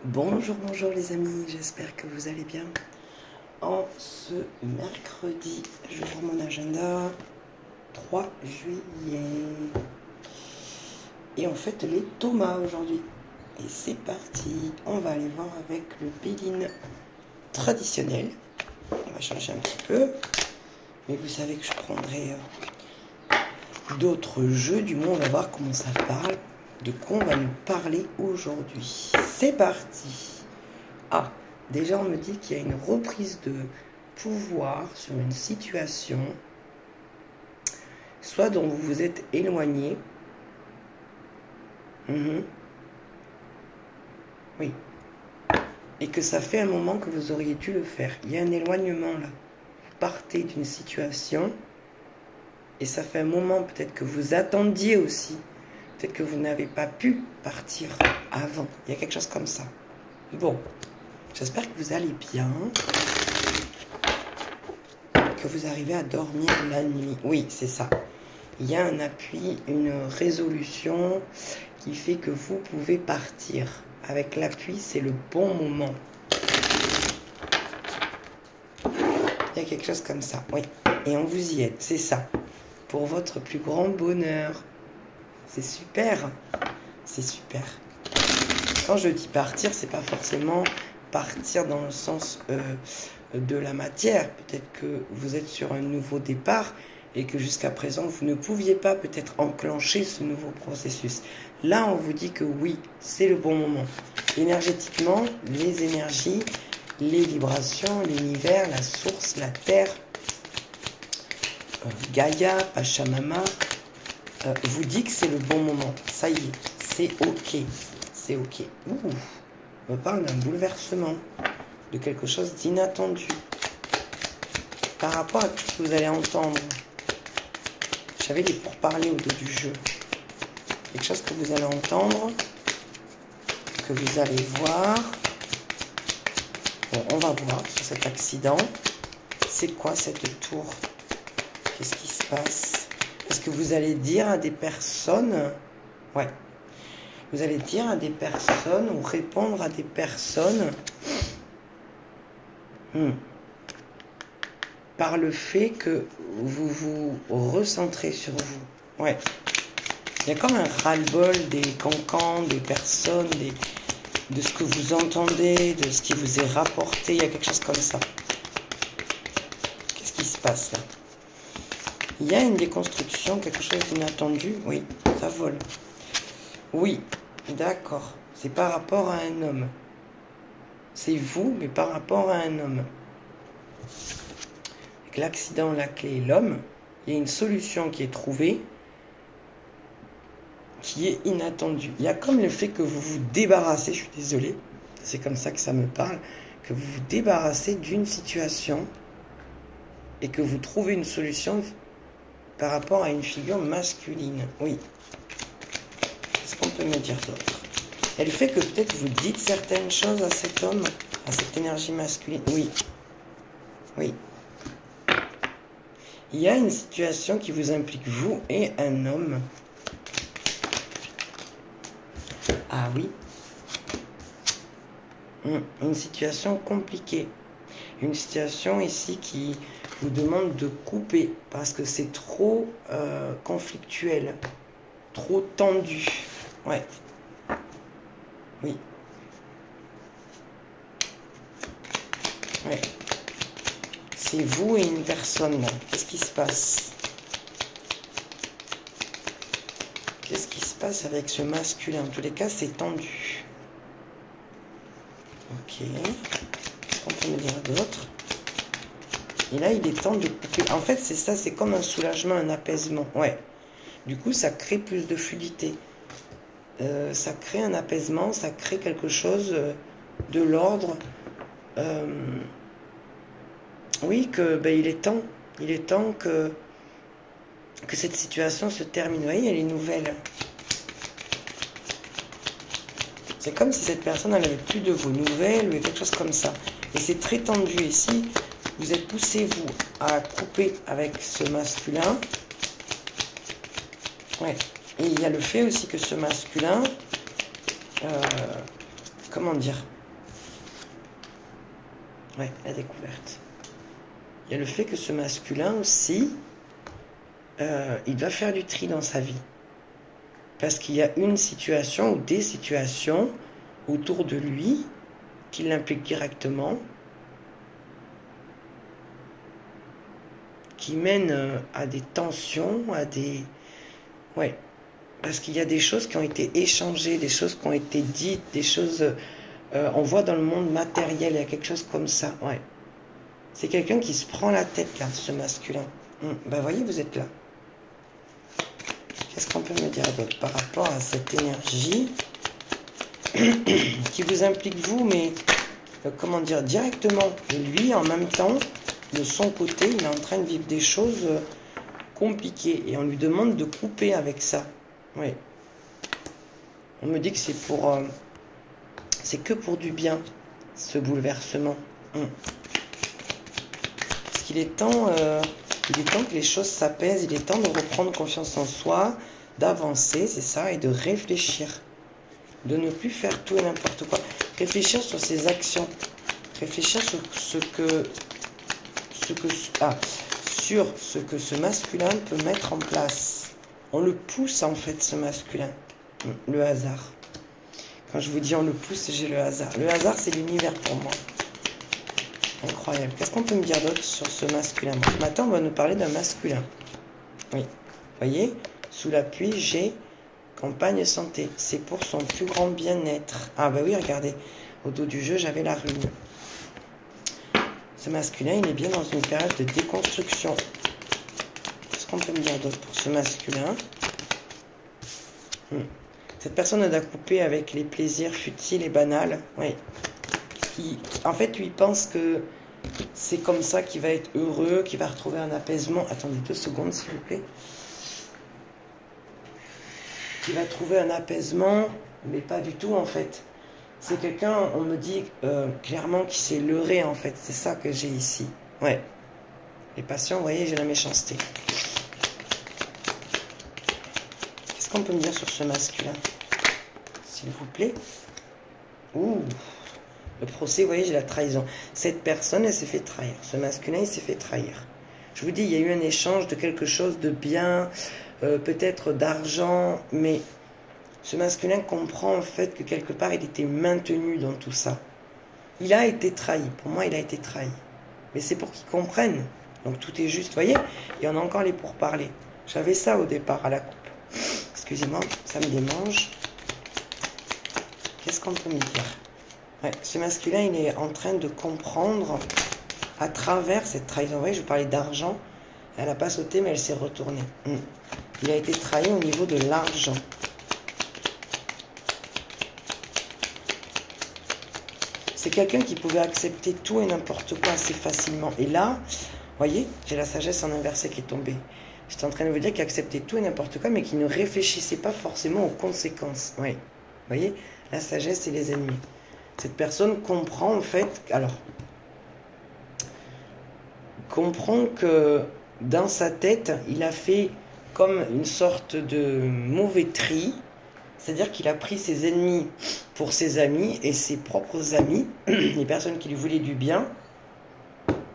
Bonjour, bonjour les amis, j'espère que vous allez bien. En ce mercredi, j'ouvre mon agenda, 3 juillet. Et on fête les Thomas aujourd'hui. Et c'est parti, on va aller voir avec le Béline traditionnel. On va changer un petit peu. Mais vous savez que je prendrai d'autres jeux, du moins on va voir comment ça parle. De quoi on va nous parler aujourd'hui. C'est parti. Ah, déjà on me dit qu'il y a une reprise de pouvoir sur une situation, soit dont vous vous êtes éloigné. Oui. Et que ça fait un moment que vous auriez dû le faire. Il y a un éloignement là. Vous partez d'une situation et ça fait un moment peut-être que vous attendiez aussi. Peut-être que vous n'avez pas pu partir avant. Il y a quelque chose comme ça. Bon, j'espère que vous allez bien. Que vous arrivez à dormir la nuit. Oui, c'est ça. Il y a un appui, une résolution qui fait que vous pouvez partir. Avec l'appui, c'est le bon moment. Il y a quelque chose comme ça, oui. Et on vous y aide, c'est ça. Pour votre plus grand bonheur. C'est super. C'est super. Quand je dis partir, c'est pas forcément partir dans le sens de la matière. Peut-être que vous êtes sur un nouveau départ et que jusqu'à présent, vous ne pouviez pas peut-être enclencher ce nouveau processus. Là, on vous dit que oui, c'est le bon moment. Énergétiquement, les énergies, les vibrations, l'univers, la source, la terre, Gaïa, Pachamama, vous dit que c'est le bon moment. Ça y est, c'est OK. C'est OK. Ouh, on me parle d'un bouleversement, de quelque chose d'inattendu. Par rapport à tout ce que vous allez entendre, j'avais des pourparlers au dos du jeu. Quelque chose que vous allez entendre, que vous allez voir. Bon, on va voir sur cet accident. C'est quoi cette tour? Qu'est-ce qui se passe? Est-ce que vous allez dire à des personnes... Ouais. Vous allez dire à des personnes ou répondre à des personnes par le fait que vous vous recentrez sur vous. Ouais. Il y a comme un ras-le-bol des cancans, des personnes, de ce que vous entendez, de ce qui vous est rapporté. Il y a quelque chose comme ça. Qu'est-ce qui se passe là? Il y a une déconstruction, quelque chose d'inattendu. Oui, ça vole. Oui, d'accord. C'est par rapport à un homme. C'est vous, mais par rapport à un homme. Avec l'accident, la clé et l'homme, il y a une solution qui est trouvée, qui est inattendue. Il y a comme le fait que vous vous débarrassez, je suis désolée, c'est comme ça que ça me parle, que vous vous débarrassez d'une situation et que vous trouvez une solution par rapport à une figure masculine. Oui. Qu'est-ce qu'on peut me dire d'autre? Elle fait que peut-être vous dites certaines choses à cet homme, à cette énergie masculine. Oui. Oui. Il y a une situation qui vous implique, vous et un homme. Ah oui. Une situation compliquée. Une situation ici qui vous demande de couper parce que c'est trop conflictuel, trop tendu. Ouais. Oui. Ouais. C'est vous et une personne là. Qu'est-ce qui se passe? Qu'est-ce qui se passe avec ce masculin? En tous les cas, c'est tendu. Ok. Qu'est-ce qu'on peut me dire d'autre? Et là, il est temps de couper. En fait, c'est ça, c'est comme un soulagement, un apaisement. Ouais. Du coup, ça crée plus de fluidité. Ça crée un apaisement, ça crée quelque chose de l'ordre. Oui, que il est temps. Il est temps que cette situation se termine. Vous voyez, elle est nouvelle. C'est comme si cette personne n'avait plus de vos nouvelles ou quelque chose comme ça. Et c'est très tendu ici. Vous êtes poussé, vous, à couper avec ce masculin. Ouais. Et il y a le fait aussi que ce masculin, comment dire, Ouais, la découverte. Il y a le fait que ce masculin aussi, il doit faire du tri dans sa vie. Parce qu'il y a une situation ou des situations autour de lui qui l'impliquent directement, qui mènent à des tensions, à des... Ouais, parce qu'il y a des choses qui ont été échangées, des choses qui ont été dites, des choses... on voit dans le monde matériel, il y a quelque chose comme ça, ouais. C'est quelqu'un qui se prend la tête, là, ce masculin. Ben, voyez, vous êtes là. Qu'est-ce qu'on peut me dire d'autre par rapport à cette énergie qui vous implique vous, mais comment dire, directement. Et lui, en même temps, de son côté, il est en train de vivre des choses compliquées. Et on lui demande de couper avec ça. Oui. On me dit que c'est pour... c'est que pour du bien, ce bouleversement. Parce qu'il est temps... il est temps que les choses s'apaisent, il est temps de reprendre confiance en soi, d'avancer, c'est ça, et de réfléchir. De ne plus faire tout et n'importe quoi. Réfléchir sur ses actions. Réfléchir sur sur ce que ce masculin peut mettre en place. On le pousse en fait, ce masculin. Le hasard. Quand je vous dis on le pousse, j'ai le hasard. Le hasard, c'est l'univers pour moi. Incroyable. Qu'est-ce qu'on peut me dire d'autre sur ce masculin? Ce matin, on va nous parler d'un masculin. Oui. Vous voyez, sous l'appui, j'ai campagne santé. C'est pour son plus grand bien-être. Ah bah oui, regardez. Au dos du jeu, j'avais la rune. Ce masculin, il est bien dans une période de déconstruction. Qu'est-ce qu'on peut me dire d'autre pour ce masculin? Cette personne doit couper avec les plaisirs futiles et banals. Oui. En fait, lui pense que c'est comme ça qu'il va être heureux, qu'il va retrouver un apaisement. Attendez 2 secondes, s'il vous plaît. Qu'il va trouver un apaisement, mais pas du tout, en fait. C'est quelqu'un, on me dit clairement, qui s'est leurré, en fait. C'est ça que j'ai ici. Ouais. Les patients, vous voyez, j'ai la méchanceté. Qu'est-ce qu'on peut me dire sur ce masculin, s'il vous plaît? Ouh. Le procès, vous voyez, j'ai la trahison. Cette personne, elle s'est fait trahir. Ce masculin, il s'est fait trahir. Je vous dis, il y a eu un échange de quelque chose de bien, peut-être d'argent, mais ce masculin comprend en fait que quelque part, il était maintenu dans tout ça. Il a été trahi. Pour moi, il a été trahi. Mais c'est pour qu'il comprenne. Donc tout est juste, vous voyez. Et on a encore les pourparlers. J'avais ça au départ à la coupe. Excusez-moi, ça me démange. Qu'est-ce qu'on peut me dire? Ouais, ce masculin, il est en train de comprendre à travers cette trahison. Vous voyez, je vous parlais d'argent. Elle n'a pas sauté, mais elle s'est retournée. Il a été trahi au niveau de l'argent. C'est quelqu'un qui pouvait accepter tout et n'importe quoi assez facilement. Et là, vous voyez, j'ai la sagesse en inversé qui est tombée. J'étais en train de vous dire qu'il acceptait tout et n'importe quoi, mais qu'il ne réfléchissait pas forcément aux conséquences. Oui, vous voyez, la sagesse et les ennemis. Cette personne comprend en fait, alors, comprend que dans sa tête, il a fait comme une sorte de mauvais tri, c'est-à-dire qu'il a pris ses ennemis pour ses amis et ses propres amis, les personnes qui lui voulaient du bien,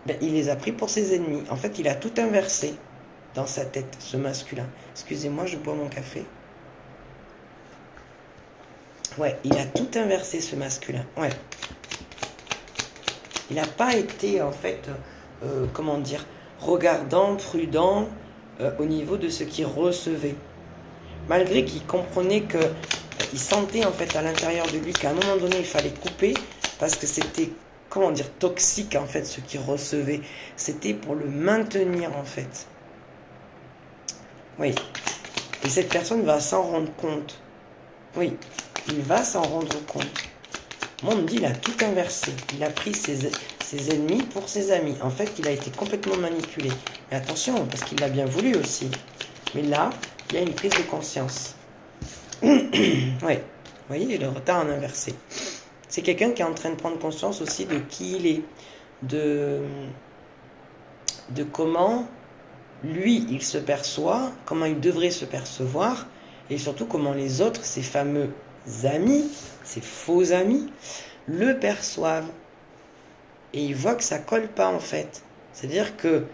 ben, il les a pris pour ses ennemis. En fait, il a tout inversé dans sa tête, ce masculin. Excusez-moi, je bois mon café. Ouais, il a tout inversé, ce masculin. Ouais. Il n'a pas été, en fait, comment dire, regardant, prudent au niveau de ce qu'il recevait. Malgré qu'il comprenait qu'il sentait, en fait, à l'intérieur de lui qu'à un moment donné, il fallait couper parce que c'était, comment dire, toxique, en fait, ce qu'il recevait. C'était pour le maintenir, en fait. Oui. Et cette personne va s'en rendre compte. Oui. Il va s'en rendre compte. Moi, on me dit, il a tout inversé. Il a pris ses ennemis pour ses amis. En fait, il a été complètement manipulé. Mais attention, parce qu'il l'a bien voulu aussi. Mais là, il y a une prise de conscience. Oui. Vous voyez, j'ai le retard en inversé. C'est quelqu'un qui est en train de prendre conscience aussi de qui il est. De comment, lui, il se perçoit, comment il devrait se percevoir. Et surtout, comment les autres, ces fameux amis, ces faux amis, le perçoivent. Et il voit que ça colle pas en fait. C'est-à-dire que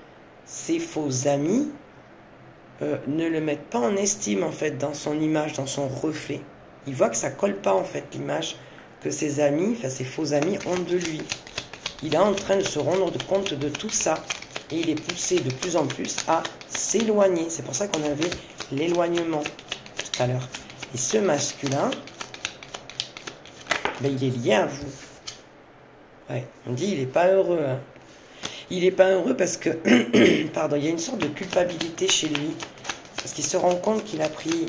ses faux amis ne le mettent pas en estime en fait dans son image, dans son reflet. Il voit que ça colle pas en fait l'image que ses amis, enfin ses faux amis ont de lui. Il est en train de se rendre compte de tout ça. Et il est poussé de plus en plus à s'éloigner. C'est pour ça qu'on avait l'éloignement tout à l'heure. Et ce masculin, ben, il est lié à vous. Ouais, on dit il n'est pas heureux. Hein. Il n'est pas heureux parce que, pardon, il y a une sorte de culpabilité chez lui. Parce qu'il se rend compte qu'il a pris,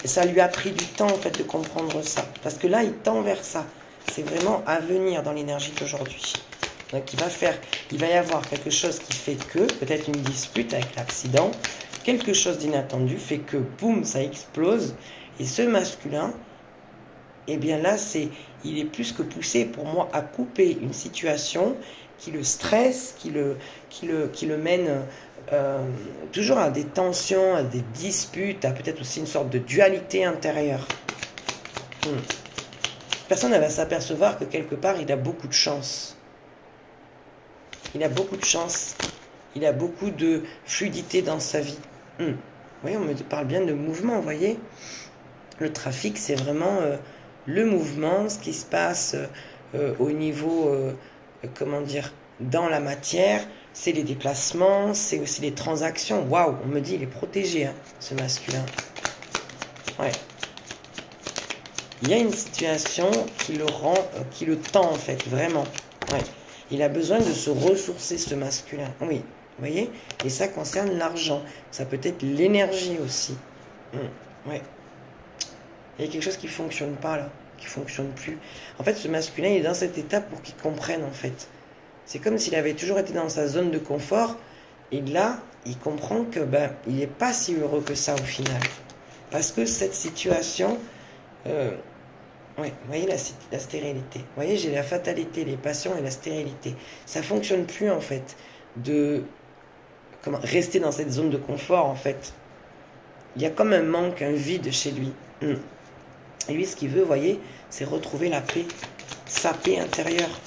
ça lui a pris du temps en fait de comprendre ça. Parce que là, il tend vers ça. C'est vraiment à venir dans l'énergie d'aujourd'hui. Donc il va y avoir quelque chose qui fait que, peut-être une dispute avec l'accident, quelque chose d'inattendu fait que, boum, ça explose. Et ce masculin, eh bien là, il est plus que poussé pour moi à couper une situation qui le stresse, qui le mène toujours à des tensions, à des disputes, à peut-être aussi une sorte de dualité intérieure. Personne ne va s'apercevoir que quelque part, il a beaucoup de chance. Il a beaucoup de chance. Il a beaucoup de fluidité dans sa vie. Vous voyez, on me parle bien de mouvement, vous voyez. Le trafic, c'est vraiment le mouvement, ce qui se passe au niveau, comment dire, dans la matière. C'est les déplacements, c'est aussi les transactions. Waouh, on me dit, il est protégé, hein, ce masculin. Ouais. Il y a une situation qui le rend, qui le tend, en fait, vraiment. Ouais. Il a besoin de se ressourcer, ce masculin. Oui, vous voyez. Et ça concerne l'argent. Ça peut être l'énergie aussi. Ouais. Il y a quelque chose qui ne fonctionne pas, là. Qui ne fonctionne plus. En fait, ce masculin, il est dans cette étape pour qu'il comprenne, en fait. C'est comme s'il avait toujours été dans sa zone de confort. Et là, il comprend que il n'est pas si heureux que ça, au final. Parce que cette situation... oui, vous voyez la stérilité. Vous voyez, j'ai la fatalité, les passions et la stérilité. Ça ne fonctionne plus, en fait, de rester dans cette zone de confort, en fait. Il y a comme un manque, un vide chez lui. Et lui, ce qu'il veut, vous voyez, c'est retrouver la paix, sa paix intérieure.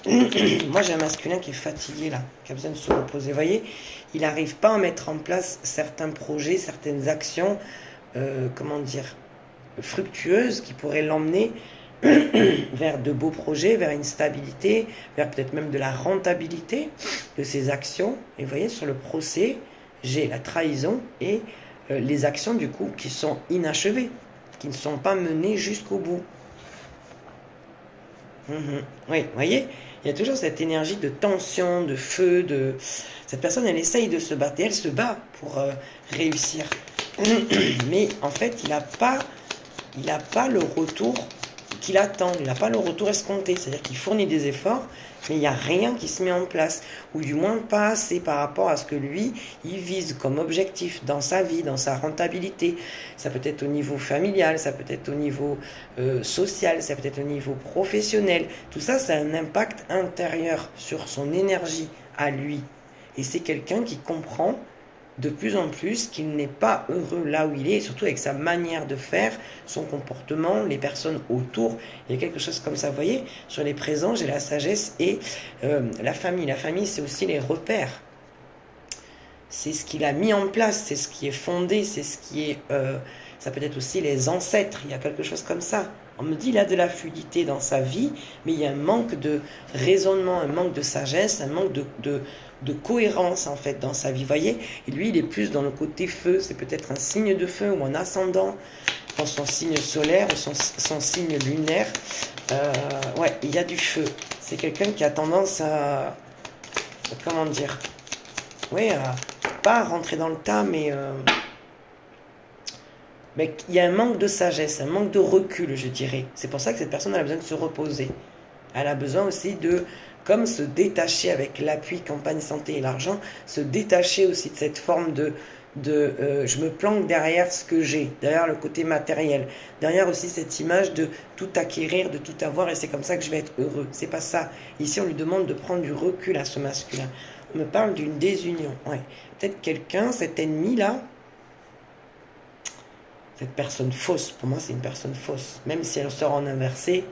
Moi, j'ai un masculin qui est fatigué, là, qui a besoin de se reposer. Vous voyez, il n'arrive pas à mettre en place certains projets, certaines actions, comment dire, fructueuses qui pourraient l'emmener vers de beaux projets, vers une stabilité, vers peut-être même de la rentabilité de ses actions. Et vous voyez, sur le procès, j'ai la trahison et les actions, du coup, qui sont inachevées, qui ne sont pas menées jusqu'au bout. Oui, vous voyez, il y a toujours cette énergie de tension, de feu, cette personne, elle essaye de se battre, et elle se bat pour réussir. Mais en fait, il n'a pas le retour qu'il attend, il n'a pas le retour escompté. C'est-à-dire qu'il fournit des efforts, mais il n'y a rien qui se met en place, ou du moins pas assez par rapport à ce que lui, il vise comme objectif dans sa vie, dans sa rentabilité. Ça peut être au niveau familial, ça peut être au niveau social, ça peut être au niveau professionnel. Tout ça, ça a un impact intérieur sur son énergie à lui. Et c'est quelqu'un qui comprend de plus en plus qu'il n'est pas heureux là où il est, et surtout avec sa manière de faire, son comportement, les personnes autour. Il y a quelque chose comme ça, vous voyez, sur les présents, j'ai la sagesse et la famille. La famille, c'est aussi les repères. C'est ce qu'il a mis en place, c'est ce qui est fondé, c'est ce qui est... ça peut être aussi les ancêtres, il y a quelque chose comme ça. On me dit, il a de la fluidité dans sa vie, mais il y a un manque de raisonnement, un manque de sagesse, un manque de cohérence, en fait, dans sa vie, vous voyez. Et lui, il est plus dans le côté feu, c'est peut-être un signe de feu ou un ascendant, dans son signe solaire ou son signe lunaire. Ouais, il y a du feu. C'est quelqu'un qui a tendance à... Comment dire? Oui, pas à rentrer dans le tas, mais il y a un manque de sagesse, un manque de recul, je dirais. C'est pour ça que cette personne elle a besoin de se reposer. Elle a besoin aussi de, comme se détacher avec l'appui Campagne Santé et l'argent, se détacher aussi de cette forme de je me planque derrière ce que j'ai, derrière le côté matériel, derrière aussi cette image de tout acquérir, de tout avoir, et c'est comme ça que je vais être heureux. C'est pas ça. Ici, on lui demande de prendre du recul à ce masculin. On me parle d'une désunion. Ouais. Peut-être quelqu'un, cet ennemi-là, cette personne fausse, pour moi c'est une personne fausse. Même si elle sort en inversé,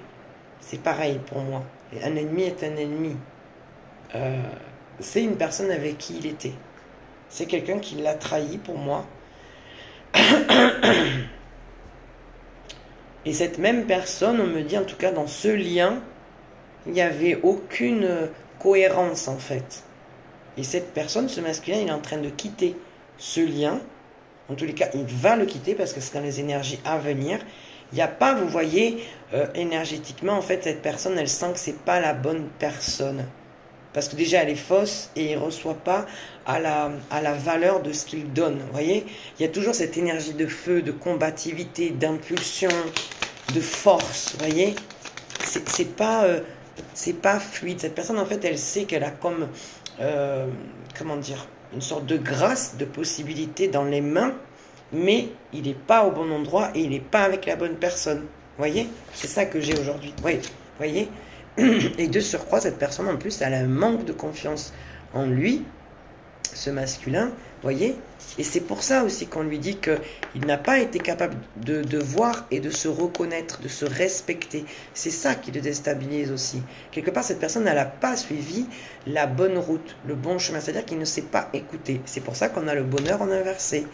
c'est pareil pour moi. Un ennemi est un ennemi. c'est une personne avec qui il était. C'est quelqu'un qui l'a trahi pour moi. Et cette même personne, on me dit en tout cas dans ce lien, il n'y avait aucune cohérence en fait. Et cette personne, ce masculin, il est en train de quitter ce lien. En tous les cas, il va le quitter parce que c'est dans les énergies à venir. Il n'y a pas, vous voyez, énergétiquement, en fait, cette personne, elle sent que c'est pas la bonne personne. Parce que déjà, elle est fausse et il ne reçoit pas à la valeur de ce qu'il donne. Vous voyez, il y a toujours cette énergie de feu, de combativité, d'impulsion, de force. Vous voyez, c'est pas fluide. Cette personne, en fait, elle sait qu'elle a comme, comment dire, une sorte de grâce, de possibilité dans les mains, mais il n'est pas au bon endroit et il n'est pas avec la bonne personne. Vous voyez, c'est ça que j'ai aujourd'hui. Oui, vous voyez. Et de surcroît, cette personne, en plus, elle a un manque de confiance en lui, ce masculin, vous voyez. Et c'est pour ça aussi qu'on lui dit qu'il n'a pas été capable de voir et de se reconnaître, de se respecter. C'est ça qui le déstabilise aussi. Quelque part, cette personne, elle n'a pas suivi la bonne route, le bon chemin. C'est-à-dire qu'il ne s'est pas écouté. C'est pour ça qu'on a le bonheur en inversé.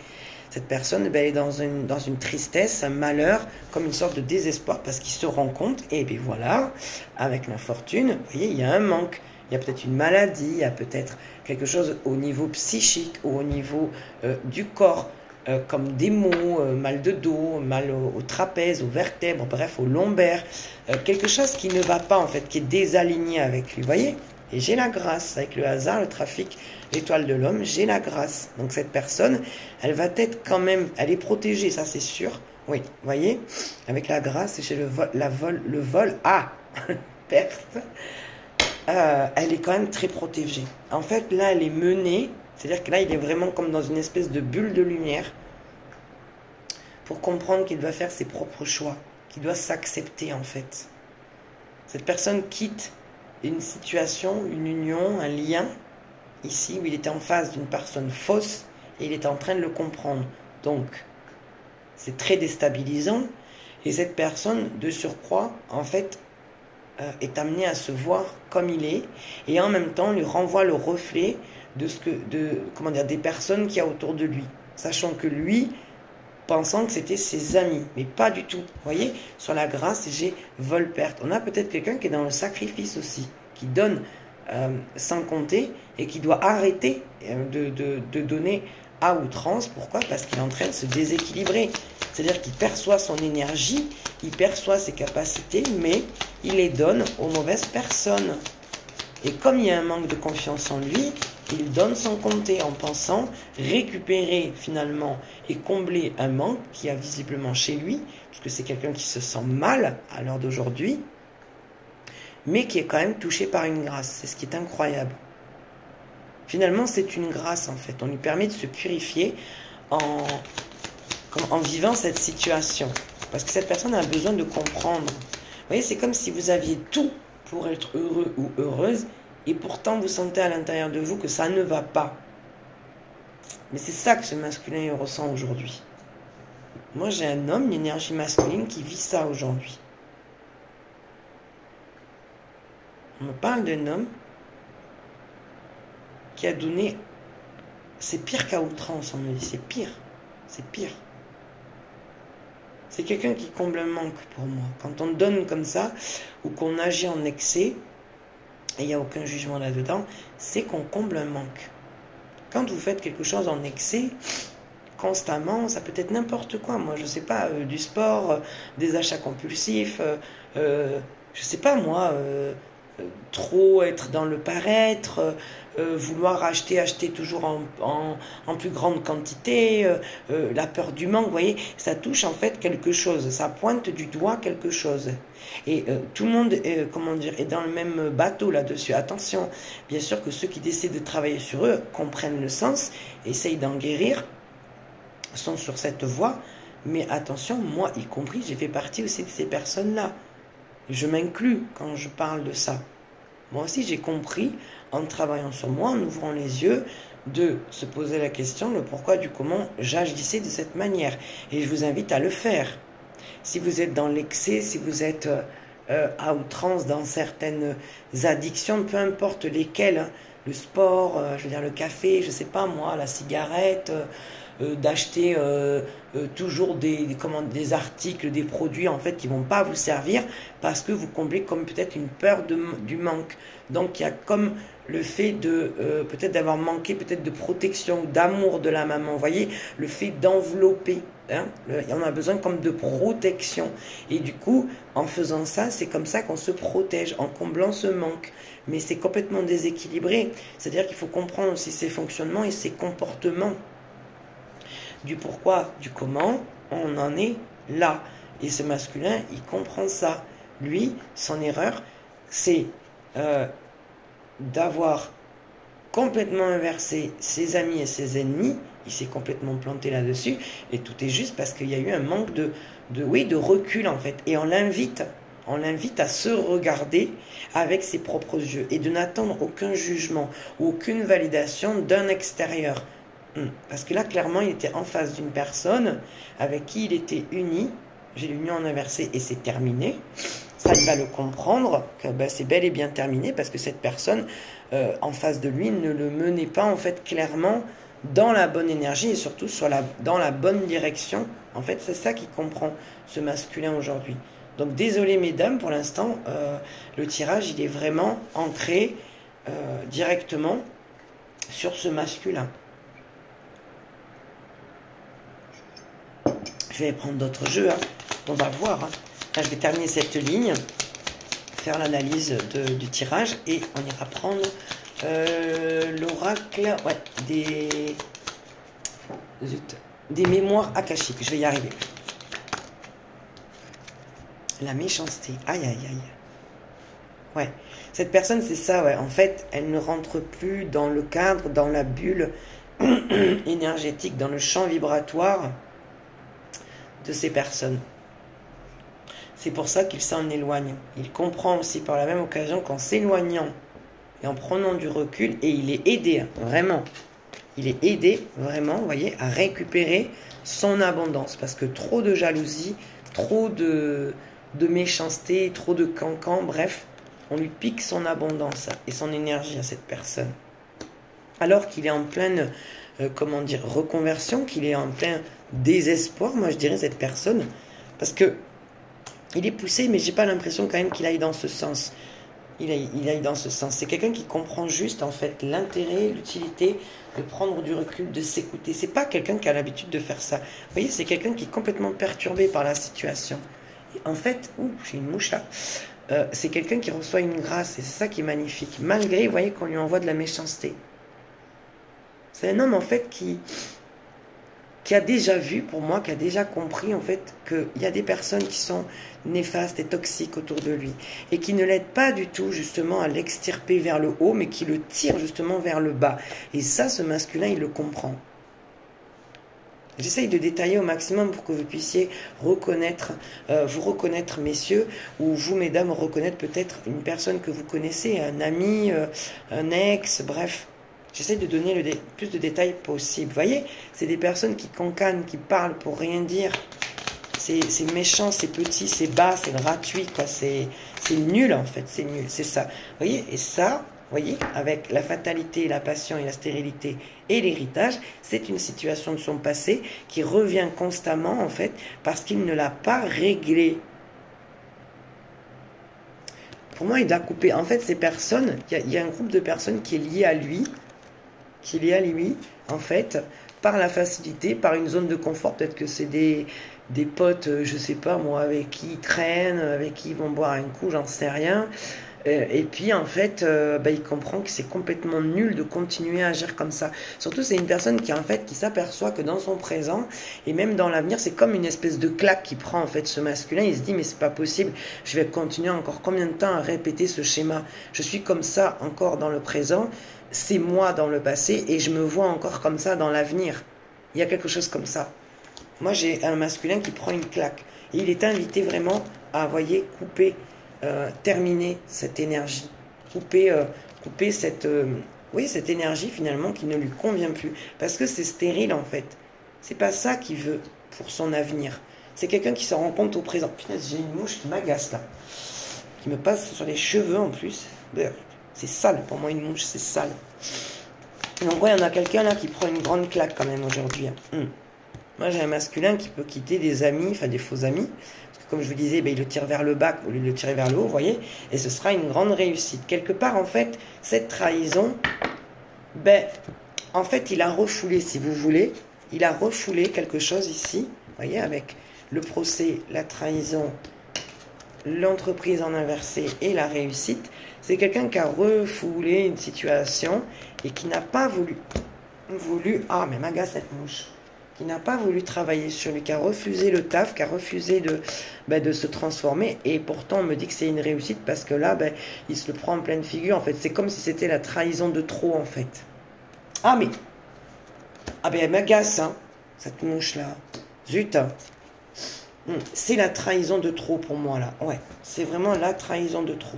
Cette personne, ben, elle est dans une tristesse, un malheur, comme une sorte de désespoir, parce qu'il se rend compte, et bien voilà, avec l'infortune, vous voyez, il y a un manque. Il y a peut-être une maladie, il y a peut-être quelque chose au niveau psychique ou au niveau du corps, comme des maux, mal de dos, mal au trapèze, aux vertèbres, bref, aux lombaires. Quelque chose qui ne va pas, en fait, qui est désaligné avec lui, vous voyez. Et j'ai la grâce, avec le hasard, le trafic, l'étoile de l'homme, j'ai la grâce. Donc cette personne, elle va être quand même, elle est protégée, ça c'est sûr. Oui, vous voyez, avec la grâce, j'ai le vol, perte. Elle est quand même très protégée. En fait, là, elle est menée, c'est-à-dire que là, il est vraiment comme dans une espèce de bulle de lumière pour comprendre qu'il doit faire ses propres choix, qu'il doit s'accepter, en fait. Cette personne quitte une situation, une union, un lien, ici, où il était en face d'une personne fausse et il était en train de le comprendre. Donc, c'est très déstabilisant. Et cette personne, de surcroît, en fait, est amenée à se voir comme il est et en même temps lui renvoie le reflet de des personnes qu'il y a autour de lui, sachant que lui, pensant que c'était ses amis, mais pas du tout. Vous voyez, sur la grâce, j'ai vol-perte. On a peut-être quelqu'un qui est dans le sacrifice aussi, qui donne sans compter et qui doit arrêter de donner à outrance. Pourquoi? Parce qu'il est en train de se déséquilibrer. C'est-à-dire qu'il perçoit son énergie, il perçoit ses capacités, mais il les donne aux mauvaises personnes. Et comme il y a un manque de confiance en lui, il donne sans compter en pensant récupérer finalement et combler un manque qu'il y a visiblement chez lui, puisque c'est quelqu'un qui se sent mal à l'heure d'aujourd'hui, mais qui est quand même touché par une grâce. C'est ce qui est incroyable. Finalement, c'est une grâce en fait. On lui permet de se purifier en vivant cette situation. Parce que cette personne a besoin de comprendre. Vous voyez, c'est comme si vous aviez tout pour être heureux ou heureuse, et pourtant vous sentez à l'intérieur de vous que ça ne va pas. Mais c'est ça que ce masculin ressent aujourd'hui. Moi, j'ai un homme, une énergie masculine qui vit ça aujourd'hui. On me parle d'un homme qui a donné... C'est pire qu'à outrance, on me dit. C'est pire. C'est pire. C'est quelqu'un qui comble un manque pour moi. Quand on donne comme ça, ou qu'on agit en excès, et il n'y a aucun jugement là-dedans, c'est qu'on comble un manque. Quand vous faites quelque chose en excès, constamment, ça peut être n'importe quoi. Moi, je ne sais pas, du sport, des achats compulsifs, je ne sais pas moi, trop être dans le paraître, vouloir acheter toujours en plus grande quantité, la peur du manque, vous voyez, ça touche en fait quelque chose, ça pointe du doigt quelque chose. Et tout le monde est dans le même bateau là-dessus. Attention, bien sûr que ceux qui décident de travailler sur eux comprennent le sens, essayent d'en guérir, sont sur cette voie, mais attention, moi y compris, j'ai fait partie aussi de ces personnes-là. Je m'inclus quand je parle de ça. Moi aussi, j'ai compris, en travaillant sur moi, en ouvrant les yeux, de se poser la question, le pourquoi du comment j'agissais de cette manière. Et je vous invite à le faire. Si vous êtes dans l'excès, si vous êtes à outrance dans certaines addictions, peu importe lesquelles, hein. Le sport, je veux dire le café, je sais pas moi, la cigarette, d'acheter toujours des articles, des produits en fait qui vont pas vous servir parce que vous comblez comme peut-être une peur du manque. Donc il y a comme le fait de peut-être d'avoir manqué peut-être de protection, d'amour de la maman, vous voyez, le fait d'envelopper. Hein, on a besoin comme de protection. Et du coup, en faisant ça, c'est comme ça qu'on se protège, en comblant ce manque. Mais c'est complètement déséquilibré. C'est-à-dire qu'il faut comprendre aussi ses fonctionnements et ses comportements. Du pourquoi, du comment, on en est là. Et ce masculin, il comprend ça. Lui, son erreur, c'est d'avoir complètement inversé ses amis et ses ennemis. Il s'est complètement planté là-dessus. Et tout est juste parce qu'il y a eu un manque de recul, en fait. Et on l'invite à se regarder avec ses propres yeux et de n'attendre aucun jugement ou aucune validation d'un extérieur. Parce que là, clairement, il était en face d'une personne avec qui il était uni. J'ai l'union en inversé et c'est terminé. Ça, il va le comprendre, que c'est bel et bien terminé parce que cette personne en face de lui ne le menait pas en fait clairement dans la bonne énergie et surtout dans la bonne direction. En fait, c'est ça qu'il comprend, ce masculin aujourd'hui. Donc, désolé mesdames, pour l'instant, le tirage, il est vraiment ancré directement sur ce masculin. Je vais prendre d'autres jeux, hein. On va voir. Hein. Là, je vais terminer cette ligne, faire l'analyse du tirage et on ira prendre l'oracle, des mémoires akashiques. Je vais y arriver. La méchanceté. Aïe, aïe, aïe. Ouais. Cette personne, c'est ça, ouais. En fait, elle ne rentre plus dans le cadre, dans la bulle énergétique, dans le champ vibratoire de ces personnes. C'est pour ça qu'il s'en éloigne. Il comprend aussi par la même occasion qu'en s'éloignant et en prenant du recul, et il est aidé, hein, vraiment. Il est aidé, vraiment, vous voyez, à récupérer son abondance. Parce que trop de jalousie, trop de méchanceté, trop de cancan, bref, on lui pique son abondance et son énergie à cette personne. Alors qu'il est en pleine, reconversion, qu'il est en plein désespoir, moi je dirais, cette personne, parce que il est poussé, mais j'ai pas l'impression quand même qu'il aille dans ce sens. Il aille dans ce sens. C'est quelqu'un qui comprend juste en fait l'intérêt, l'utilité de prendre du recul, de s'écouter. C'est pas quelqu'un qui a l'habitude de faire ça. Vous voyez, c'est quelqu'un qui est complètement perturbé par la situation. Et en fait, j'ai une mouche là. C'est quelqu'un qui reçoit une grâce et c'est ça qui est magnifique. Malgré, vous voyez, qu'on lui envoie de la méchanceté. C'est un homme en fait qui a déjà vu, pour moi, qui a déjà compris en fait qu'il y a des personnes qui sont néfastes et toxiques autour de lui et qui ne l'aident pas du tout justement à l'extirper vers le haut mais qui le tirent justement vers le bas. Et ça, ce masculin, il le comprend. J'essaye de détailler au maximum pour que vous puissiez reconnaître, vous reconnaître messieurs, ou vous mesdames reconnaître peut-être une personne que vous connaissez, un ami, un ex, bref. J'essaie de donner le plus de détails possible. Vous voyez, c'est des personnes qui cancanent, qui parlent pour rien dire. C'est méchant, c'est petit, c'est bas, c'est gratuit, quoi. C'est nul, en fait, c'est nul, c'est ça. Vous voyez, et ça, vous voyez, avec la fatalité, la passion et la stérilité et l'héritage, c'est une situation de son passé qui revient constamment, en fait, parce qu'il ne l'a pas réglé. Pour moi, il doit couper. En fait, ces personnes, il y a un groupe de personnes qui est lié à lui, en fait, par la facilité, par une zone de confort. Peut-être que c'est des potes, je sais pas moi, avec qui ils traînent, avec qui ils vont boire un coup, j'en sais rien. Et puis en fait, il comprend que c'est complètement nul de continuer à agir comme ça. Surtout, c'est une personne qui en fait qui s'aperçoit que dans son présent et même dans l'avenir, c'est comme une espèce de claque qui prend en fait ce masculin. Il se dit mais c'est pas possible, je vais continuer encore combien de temps à répéter ce schéma? Je suis comme ça encore dans le présent, c'est moi dans le passé et je me vois encore comme ça dans l'avenir. Il y a quelque chose comme ça. Moi, j'ai un masculin qui prend une claque et il est invité vraiment à, voyez, couper. Terminer cette énergie, couper cette énergie finalement qui ne lui convient plus, parce que c'est stérile en fait. C'est pas ça qu'il veut pour son avenir. C'est quelqu'un qui se rend compte au présent. Punaise, j'ai une mouche qui m'agace là. qui me passe sur les cheveux en plus. C'est sale, pour moi une mouche, c'est sale. Donc ouais, il y en a quelqu'un là qui prend une grande claque quand même aujourd'hui. Moi j'ai un masculin qui peut quitter des amis, enfin des faux amis. Parce que comme je vous disais, ben, il le tire vers le bas au lieu de le tirer vers le haut, vous voyez. Et ce sera une grande réussite. Quelque part en fait, cette trahison, ben, en fait il a refoulé, si vous voulez, il a refoulé quelque chose ici. Vous voyez, avec le procès, la trahison, l'entreprise en inversé et la réussite. C'est quelqu'un qui a refoulé une situation et qui n'a pas voulu, ah mais m'agace cette mouche, qui n'a pas voulu travailler sur lui, qui a refusé le taf, qui a refusé de se transformer, et pourtant on me dit que c'est une réussite parce que là, ben, il se le prend en pleine figure, en fait, c'est comme si c'était la trahison de trop, en fait. Ah mais, ah ben elle m'agace, hein, cette mouche-là, zut, hein. C'est la trahison de trop pour moi, là, ouais, c'est vraiment la trahison de trop.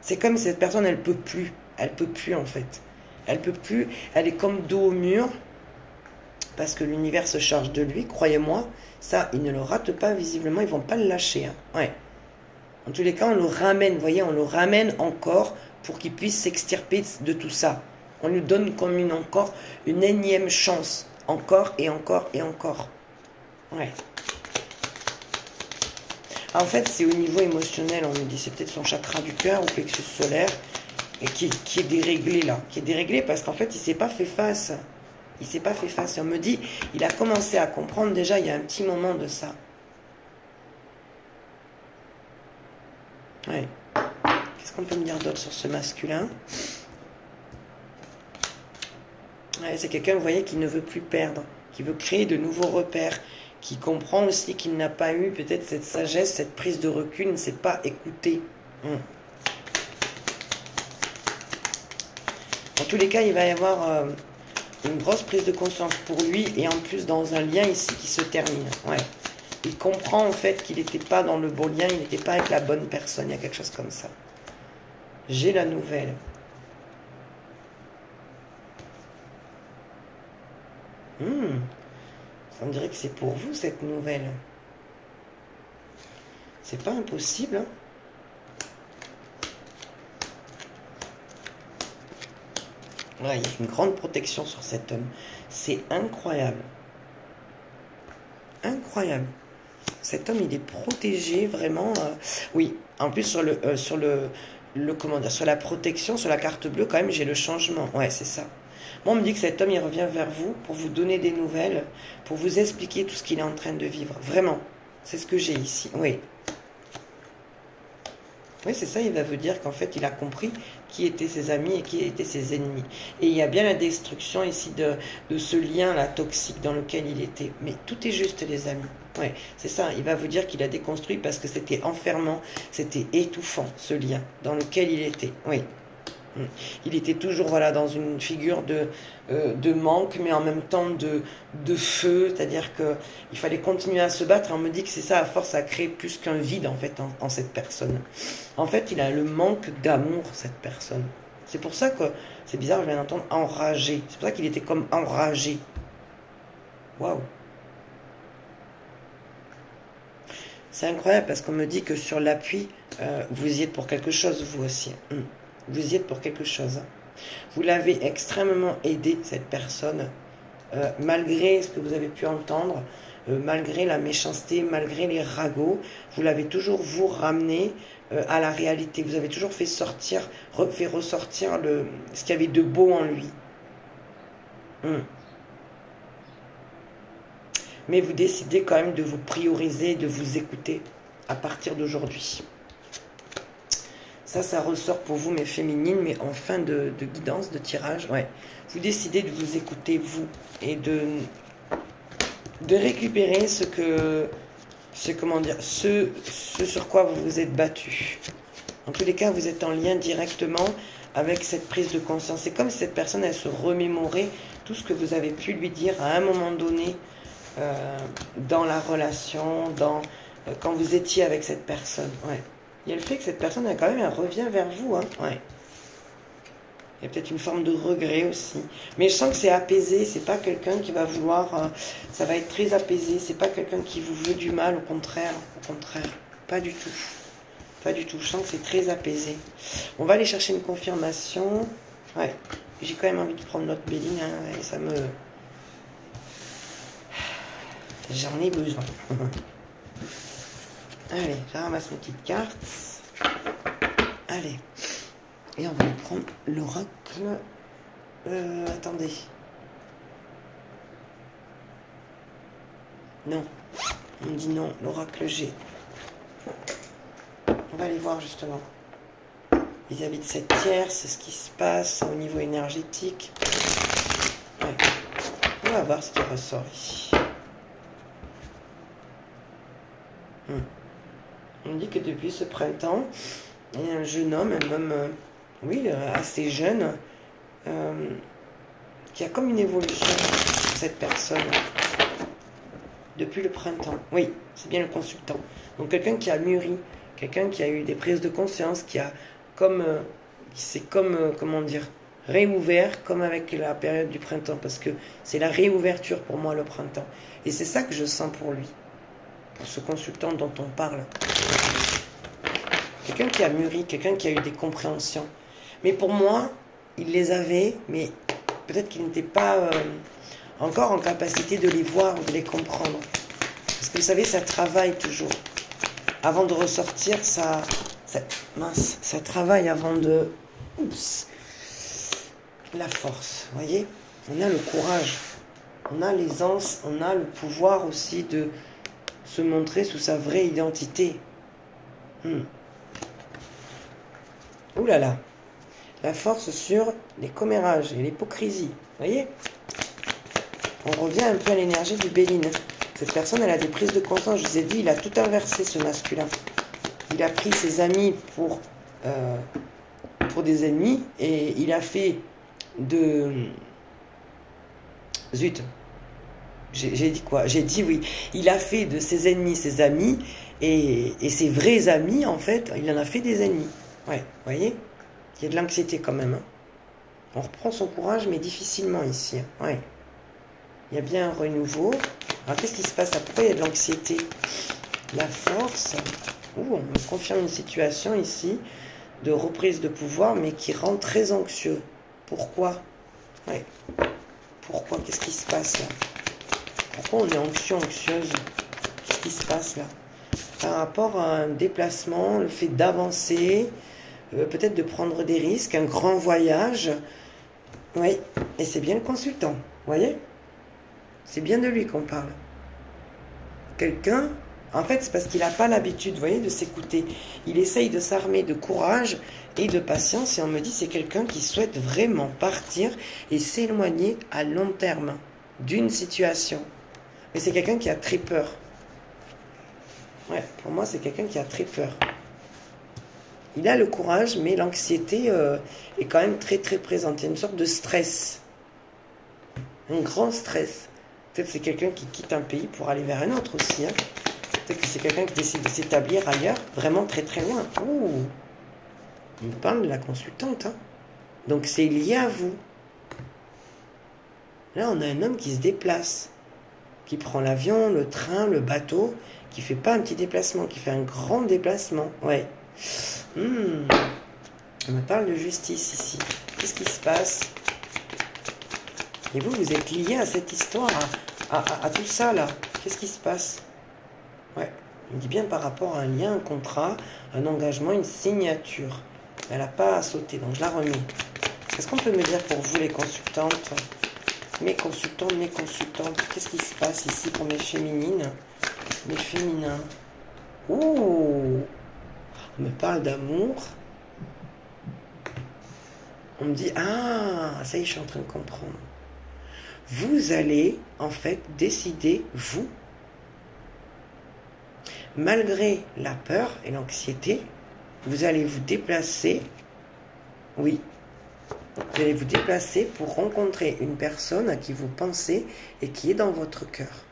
C'est comme si cette personne, elle peut plus en fait. Elle peut plus, elle est comme dos au mur, parce que l'univers se charge de lui, croyez-moi, ça, il ne le rate pas visiblement, ils vont pas le lâcher. Hein. Ouais. En tous les cas, on le ramène, vous voyez, on le ramène encore pour qu'il puisse s'extirper de tout ça. On lui donne comme encore une énième chance, encore et encore et encore. Ouais. En fait, c'est au niveau émotionnel, on me dit, c'est peut-être son chakra du cœur ou plexus solaire et qui est déréglé là, qui est déréglé parce qu'en fait, il ne s'est pas fait face. Il ne s'est pas fait face. Et on me dit, il a commencé à comprendre déjà il y a un petit moment de ça. Ouais. Qu'est-ce qu'on peut me dire d'autre sur ce masculin? Ouais, c'est quelqu'un, vous voyez, qui ne veut plus perdre, qui veut créer de nouveaux repères, qui comprend aussi qu'il n'a pas eu peut-être cette sagesse, cette prise de recul, ne s'est pas écouté. En tous les cas, il va y avoir une grosse prise de conscience pour lui, et en plus dans un lien ici qui se termine. Ouais. Il comprend en fait qu'il n'était pas dans le bon lien, il n'était pas avec la bonne personne, il y a quelque chose comme ça. J'ai la nouvelle. On dirait que c'est pour vous cette nouvelle. C'est pas impossible. Hein. Ouais, il y a une grande protection sur cet homme. C'est incroyable. Incroyable. Cet homme, il est protégé vraiment. Oui, en plus sur comment dire, sur la protection, sur la carte bleue, quand même, j'ai le changement. Ouais, c'est ça. Moi, on me dit que cet homme, il revient vers vous pour vous donner des nouvelles, pour vous expliquer tout ce qu'il est en train de vivre. Vraiment. C'est ce que j'ai ici. Oui. Oui, c'est ça. Il va vous dire qu'en fait, il a compris qui étaient ses amis et qui étaient ses ennemis. Et il y a bien la destruction ici de ce lien-là toxique dans lequel il était. Mais tout est juste, les amis. Oui, c'est ça. Il va vous dire qu'il a déconstruit parce que c'était enfermant, c'était étouffant, ce lien dans lequel il était. Oui. Il était toujours voilà, dans une figure de manque, mais en même temps de feu, c'est-à-dire qu'il fallait continuer à se battre. Et on me dit que c'est ça, à force, à créer plus qu'un vide en fait en cette personne. En fait, il a le manque d'amour, cette personne. C'est pour ça que, c'est bizarre, je viens d'entendre enragé. C'est pour ça qu'il était comme enragé. Waouh! C'est incroyable parce qu'on me dit que sur l'appui, vous y êtes pour quelque chose, vous aussi. Vous y êtes pour quelque chose. Vous l'avez extrêmement aidé, cette personne, malgré ce que vous avez pu entendre, malgré la méchanceté, malgré les ragots, vous l'avez toujours, vous, ramené à la réalité. Vous avez toujours fait ressortir ce qu'il y avait de beau en lui. Mais vous décidez quand même de vous prioriser, de vous écouter à partir d'aujourd'hui. Ça ressort pour vous, mes féminines, mais en fin de guidance, de tirage. Ouais. Vous décidez de vous écouter, vous, et de récupérer ce sur quoi vous vous êtes battu. En tous les cas, vous êtes en lien directement avec cette prise de conscience. C'est comme si cette personne, elle se remémorait tout ce que vous avez pu lui dire à un moment donné dans la relation, quand vous étiez avec cette personne. Ouais. Il y a le fait que cette personne, elle revient vers vous. Hein. Ouais. Il y a peut-être une forme de regret aussi. Mais je sens que c'est apaisé. C'est pas quelqu'un qui va vouloir... ça va être très apaisé. C'est pas quelqu'un qui vous veut du mal. Au contraire. Pas du tout. pas du tout. Je sens que c'est très apaisé. On va aller chercher une confirmation. Ouais, j'ai quand même envie de prendre notre Béline, hein, et ça me... J'en ai besoin. Allez, je ramasse mes petites cartes. Allez. Et on va prendre l'oracle. Attendez. Non. On me dit non, l'oracle G. On va aller voir justement. Vis-à-vis de cette tierce, ce qui se passe au niveau énergétique. Ouais. On va voir ce qui ressort ici. On me dit que depuis ce printemps, il y a un jeune homme, un homme, oui, assez jeune, qui a comme une évolution, cette personne, depuis le printemps. Oui, c'est bien le consultant. Donc quelqu'un qui a mûri, quelqu'un qui a eu des prises de conscience, qui a comme, qui s'est comme, comment dire, réouvert, comme avec la période du printemps, parce que c'est la réouverture pour moi le printemps. Et c'est ça que je sens pour lui, pour ce consultant dont on parle. Quelqu'un qui a mûri, quelqu'un qui a eu des compréhensions. Mais pour moi, il les avait, mais peut-être qu'il n'était pas encore en capacité de les voir ou de les comprendre. Parce que vous savez, ça travaille toujours. Avant de ressortir, ça travaille avant de... Oups. La force, vous voyez? On a le courage, on a l'aisance, on a le pouvoir aussi de se montrer sous sa vraie identité. Ouh là là. La force sur les commérages et l'hypocrisie. Vous voyez? On revient un peu à l'énergie du Béline. Cette personne, elle a des prises de conscience. Je vous ai dit, il a tout inversé, ce masculin. Il a pris ses amis pour des ennemis et il a fait de... Zut. J'ai dit quoi? J'ai dit oui. Il a fait de ses ennemis ses amis et ses vrais amis, en fait, il en a fait des ennemis. Ouais, vous voyez? Il y a de l'anxiété quand même. Hein. On reprend son courage, mais difficilement ici. Hein. Ouais. Il y a bien un renouveau. Alors, qu'est-ce qui se passe là? Pourquoi il y a de l'anxiété? La force. Ouh, on me confirme une situation ici de reprise de pouvoir, mais qui rend très anxieux. Pourquoi? Ouais. Pourquoi? Qu'est-ce qui se passe là? Pourquoi on est anxieux, anxieuse? Qu'est-ce qui se passe là? Par rapport à un déplacement, le fait d'avancer, peut-être de prendre des risques, un grand voyage. Oui, et c'est bien le consultant, vous voyez? C'est bien de lui qu'on parle. Quelqu'un, en fait, c'est parce qu'il n'a pas l'habitude, vous voyez, de s'écouter. Il essaye de s'armer de courage et de patience, et on me dit c'est quelqu'un qui souhaite vraiment partir et s'éloigner à long terme d'une situation. Mais c'est quelqu'un qui a très peur. Ouais, pour moi, c'est quelqu'un qui a très peur. Il a le courage, mais l'anxiété est quand même très très présente. Il y a une sorte de stress. Un grand stress. Peut-être que c'est quelqu'un qui quitte un pays pour aller vers un autre aussi. Hein. Peut-être que c'est quelqu'un qui décide de s'établir ailleurs, vraiment très très loin. Ouh. On parle de la consultante. Hein. Donc c'est lié à vous. Là, on a un homme qui se déplace. Qui prend l'avion, le train, le bateau. Qui fait pas un petit déplacement, qui fait un grand déplacement. Ouais. On me parle de justice ici. Qu'est-ce qui se passe? Et vous, vous êtes lié à cette histoire, à tout ça là. Qu'est-ce qui se passe? Ouais. On dit bien par rapport à un lien, un contrat, un engagement, une signature. Elle n'a pas à sauter, donc je la remets. Qu'est-ce qu'on peut me dire pour vous les consultantes? Mes consultantes, qu'est-ce qui se passe ici pour mes féminines? Mes féminins. Ouh! On me parle d'amour. On me dit, ah, ça y est, je suis en train de comprendre. Vous allez, en fait, décider, vous, malgré la peur et l'anxiété, vous allez vous déplacer, oui, vous allez vous déplacer pour rencontrer une personne à qui vous pensez et qui est dans votre cœur.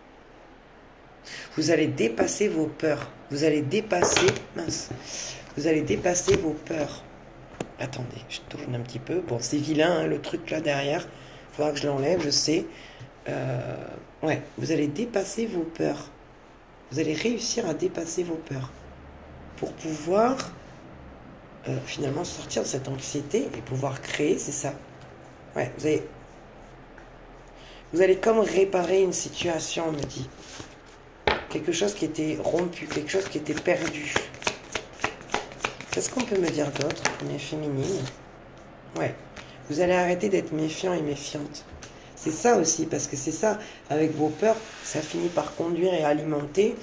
Vous allez dépasser vos peurs. Vous allez dépasser... Mince. Vous allez dépasser vos peurs. Attendez, je tourne un petit peu. Bon, c'est vilain, hein, le truc là derrière. Il faudra que je l'enlève, je sais. Ouais, vous allez dépasser vos peurs. Vous allez réussir à dépasser vos peurs. Pour pouvoir finalement sortir de cette anxiété et pouvoir créer, c'est ça. Ouais, vous allez comme réparer une situation, on me dit. Quelque chose qui était rompu, quelque chose qui était perdu. Qu'est-ce qu'on peut me dire d'autre, mes féminines? Ouais, vous allez arrêter d'être méfiant et méfiante. C'est ça aussi, parce que c'est ça, avec vos peurs, ça finit par conduire et alimenter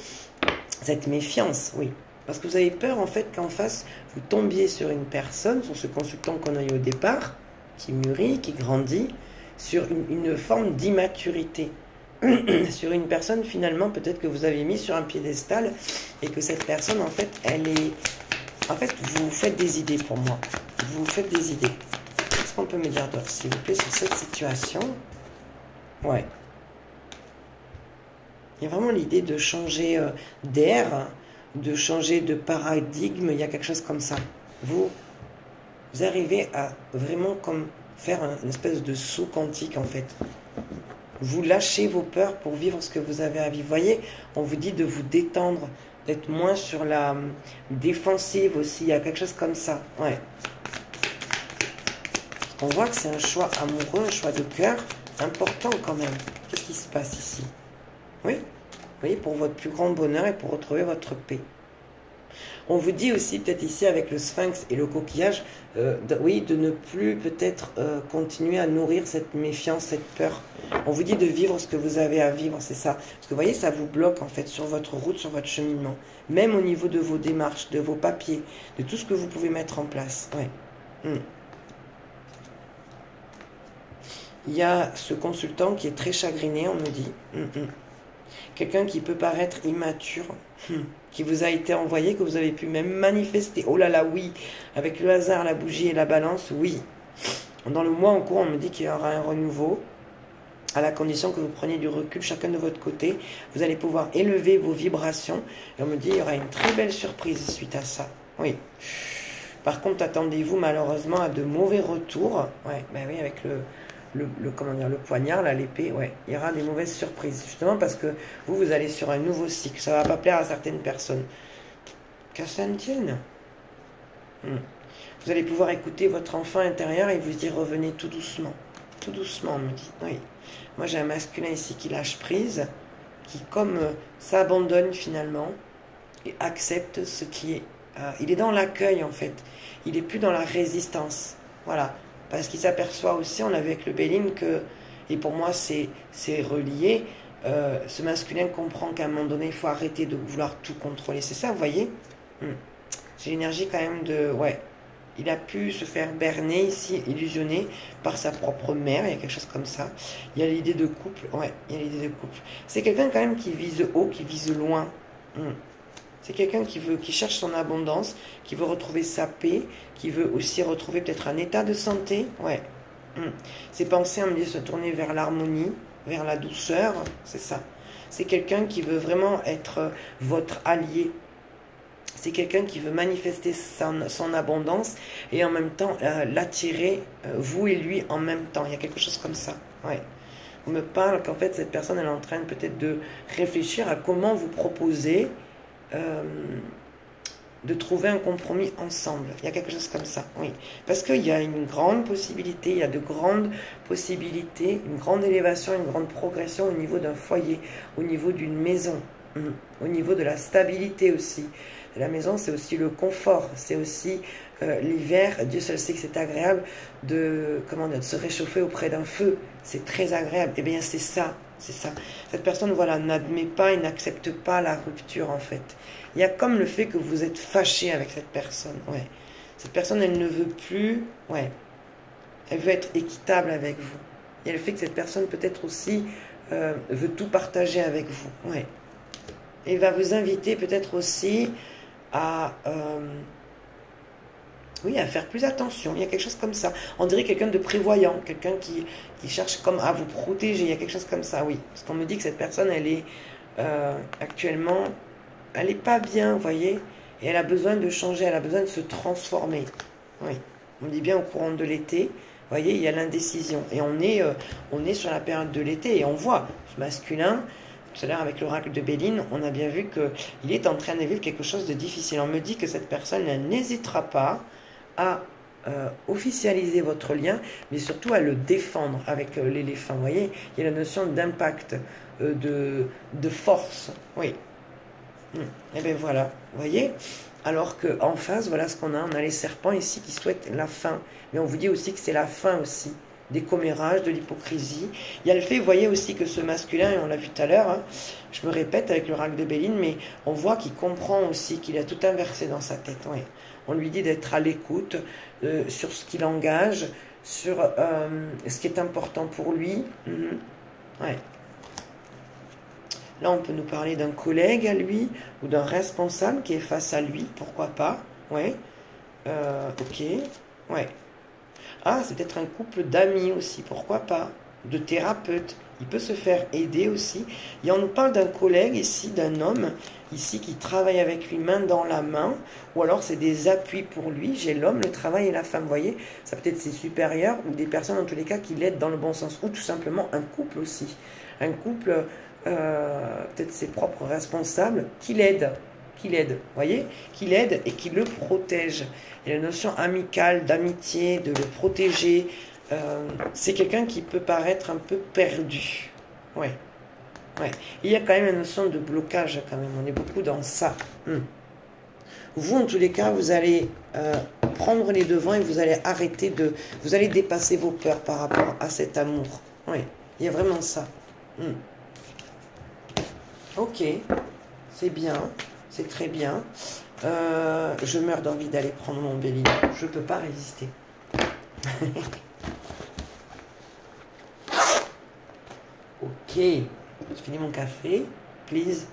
cette méfiance, oui. Parce que vous avez peur, en fait, qu'en face, vous tombiez sur une personne, sur ce consultant qu'on a eu au départ, qui mûrit, qui grandit, sur une forme d'immaturité. Sur une personne, finalement, peut-être que vous avez mis sur un piédestal, et que cette personne, en fait, elle est... En fait, vous faites des idées pour moi. Vous faites des idées. Qu'est-ce qu'on peut me dire d'autre, s'il vous plaît, sur cette situation? Ouais. Il y a vraiment l'idée de changer d'air, de changer de paradigme. Il y a quelque chose comme ça. Vous arrivez à vraiment comme faire une espèce de saut quantique, en fait. Vous lâchez vos peurs pour vivre ce que vous avez à vivre. Vous voyez, on vous dit de vous détendre, d'être moins sur la défensive aussi. Il y a quelque chose comme ça. Ouais. On voit que c'est un choix amoureux, un choix de cœur important quand même. Qu'est-ce qui se passe ici? Oui. Vous voyez, pour votre plus grand bonheur et pour retrouver votre paix. On vous dit aussi, peut-être ici avec le sphinx et le coquillage, de ne plus peut-être continuer à nourrir cette méfiance, cette peur. On vous dit de vivre ce que vous avez à vivre, c'est ça. Parce que vous voyez, ça vous bloque en fait sur votre route, sur votre cheminement. Même au niveau de vos démarches, de vos papiers, de tout ce que vous pouvez mettre en place. Ouais. Il y a ce consultant qui est très chagriné, on me dit. Quelqu'un qui peut paraître immature, qui vous a été envoyé, que vous avez pu même manifester. Oh là là, oui, avec le hasard, la bougie et la balance, oui. Dans le mois en cours, on me dit qu'il y aura un renouveau, à la condition que vous preniez du recul chacun de votre côté. Vous allez pouvoir élever vos vibrations. Et on me dit qu'il y aura une très belle surprise suite à ça. Oui. Par contre, attendez-vous malheureusement à de mauvais retours. Ouais, ben oui, avec le poignard, là, l'épée, ouais, il y aura des mauvaises surprises. Justement parce que vous allez sur un nouveau cycle. Ça ne va pas plaire à certaines personnes. Qu'à ça ne tienne. Vous allez pouvoir écouter votre enfant intérieur et vous dire revenez tout doucement. Tout doucement, on me dit. Oui. Moi, j'ai un masculin ici qui lâche prise, qui comme s'abandonne finalement et accepte ce qui est. Il est dans l'accueil, en fait. Il n'est plus dans la résistance. Voilà. Parce qu'il s'aperçoit aussi, on a vu avec le Béline que, et pour moi c'est relié, ce masculin comprend qu'à un moment donné, il faut arrêter de vouloir tout contrôler. C'est ça, vous voyez? J'ai l'énergie quand même de... Ouais. Il a pu se faire berner ici, illusionner par sa propre mère, il y a quelque chose comme ça. Il y a l'idée de couple, ouais, il y a l'idée de couple. C'est quelqu'un quand même qui vise haut, qui vise loin. C'est quelqu'un qui cherche son abondance, qui veut retrouver sa paix, qui veut aussi retrouver peut-être un état de santé. Ouais. Ses pensées, on me dit, se tourner vers l'harmonie, vers la douceur, c'est ça. C'est quelqu'un qui veut vraiment être votre allié. C'est quelqu'un qui veut manifester son abondance et en même temps l'attirer, vous et lui en même temps. Il y a quelque chose comme ça. Ouais. On me parle qu'en fait, cette personne, elle est en train peut-être de réfléchir à comment vous proposer de trouver un compromis ensemble. Il y a quelque chose comme ça, oui. Parce qu'il y a une grande possibilité, il y a de grandes possibilités, une grande élévation, une grande progression au niveau d'un foyer, au niveau d'une maison, au niveau de la stabilité aussi. La maison, c'est aussi le confort, c'est aussi l'hiver. Dieu seul sait que c'est agréable de se réchauffer auprès d'un feu. C'est très agréable. Eh bien, c'est ça. C'est ça. Cette personne, voilà, n'admet pas et n'accepte pas la rupture, en fait. Il y a comme le fait que vous êtes fâché avec cette personne. Ouais. Cette personne, elle ne veut plus... Ouais. Elle veut être équitable avec vous. Il y a le fait que cette personne, peut-être aussi, veut tout partager avec vous. Ouais. Et va vous inviter, peut-être aussi, à faire plus attention. Il y a quelque chose comme ça. On dirait quelqu'un de prévoyant, quelqu'un qui cherche comme à vous protéger. Il y a quelque chose comme ça, oui. Parce qu'on me dit que cette personne, elle est actuellement, elle n'est pas bien, vous voyez. Et elle a besoin de changer, elle a besoin de se transformer. Oui. On me dit bien au courant de l'été. Vous voyez, il y a l'indécision. Et on est sur la période de l'été et on voit ce masculin. Tout à l'heure, avec l'oracle de Béline, on a bien vu qu'il est en train de vivre quelque chose de difficile. On me dit que cette personne n'hésitera pas à officialiser votre lien, mais surtout à le défendre avec l'éléphant. Vous voyez, il y a la notion d'impact, de force. Oui. Et bien voilà, vous voyez. Alors qu'en face, voilà ce qu'on a. On a les serpents ici qui souhaitent la fin. Mais on vous dit aussi que c'est la fin aussi des commérages, de l'hypocrisie. Il y a le fait, vous voyez aussi que ce masculin, et on l'a vu tout à l'heure, hein, je me répète avec l'oracle de Béline, mais on voit qu'il comprend aussi qu'il a tout inversé dans sa tête. Ouais. On lui dit d'être à l'écoute sur ce qu'il engage, sur ce qui est important pour lui. Ouais. Là, on peut nous parler d'un collègue à lui, ou d'un responsable qui est face à lui, pourquoi pas. Ouais. Ok. Ouais. Ah, c'est peut-être un couple d'amis aussi, pourquoi pas. De thérapeutes. Il peut se faire aider aussi. Et on nous parle d'un collègue ici, d'un homme ici qui travaille avec lui main dans la main. Ou alors c'est des appuis pour lui. J'ai l'homme, le travail et la femme. Vous voyez, ça peut être ses supérieurs ou des personnes en tous les cas qui l'aident dans le bon sens. Ou tout simplement un couple aussi. Un couple, peut-être ses propres responsables qui l'aident. Vous voyez, qui l'aide et qui le protège. Et la notion amicale, d'amitié, de le protéger, c'est quelqu'un qui peut paraître un peu perdu. Ouais. Il y a quand même une notion de blocage quand même, on est beaucoup dans ça. Vous, en tous les cas, vous allez prendre les devants et vous allez arrêter vous allez dépasser vos peurs par rapport à cet amour. Ouais, il y a vraiment ça. Ok, c'est bien. C'est très bien. Je meurs d'envie d'aller prendre mon Béline. Je ne peux pas résister. Ok. J'ai fini mon café. Please.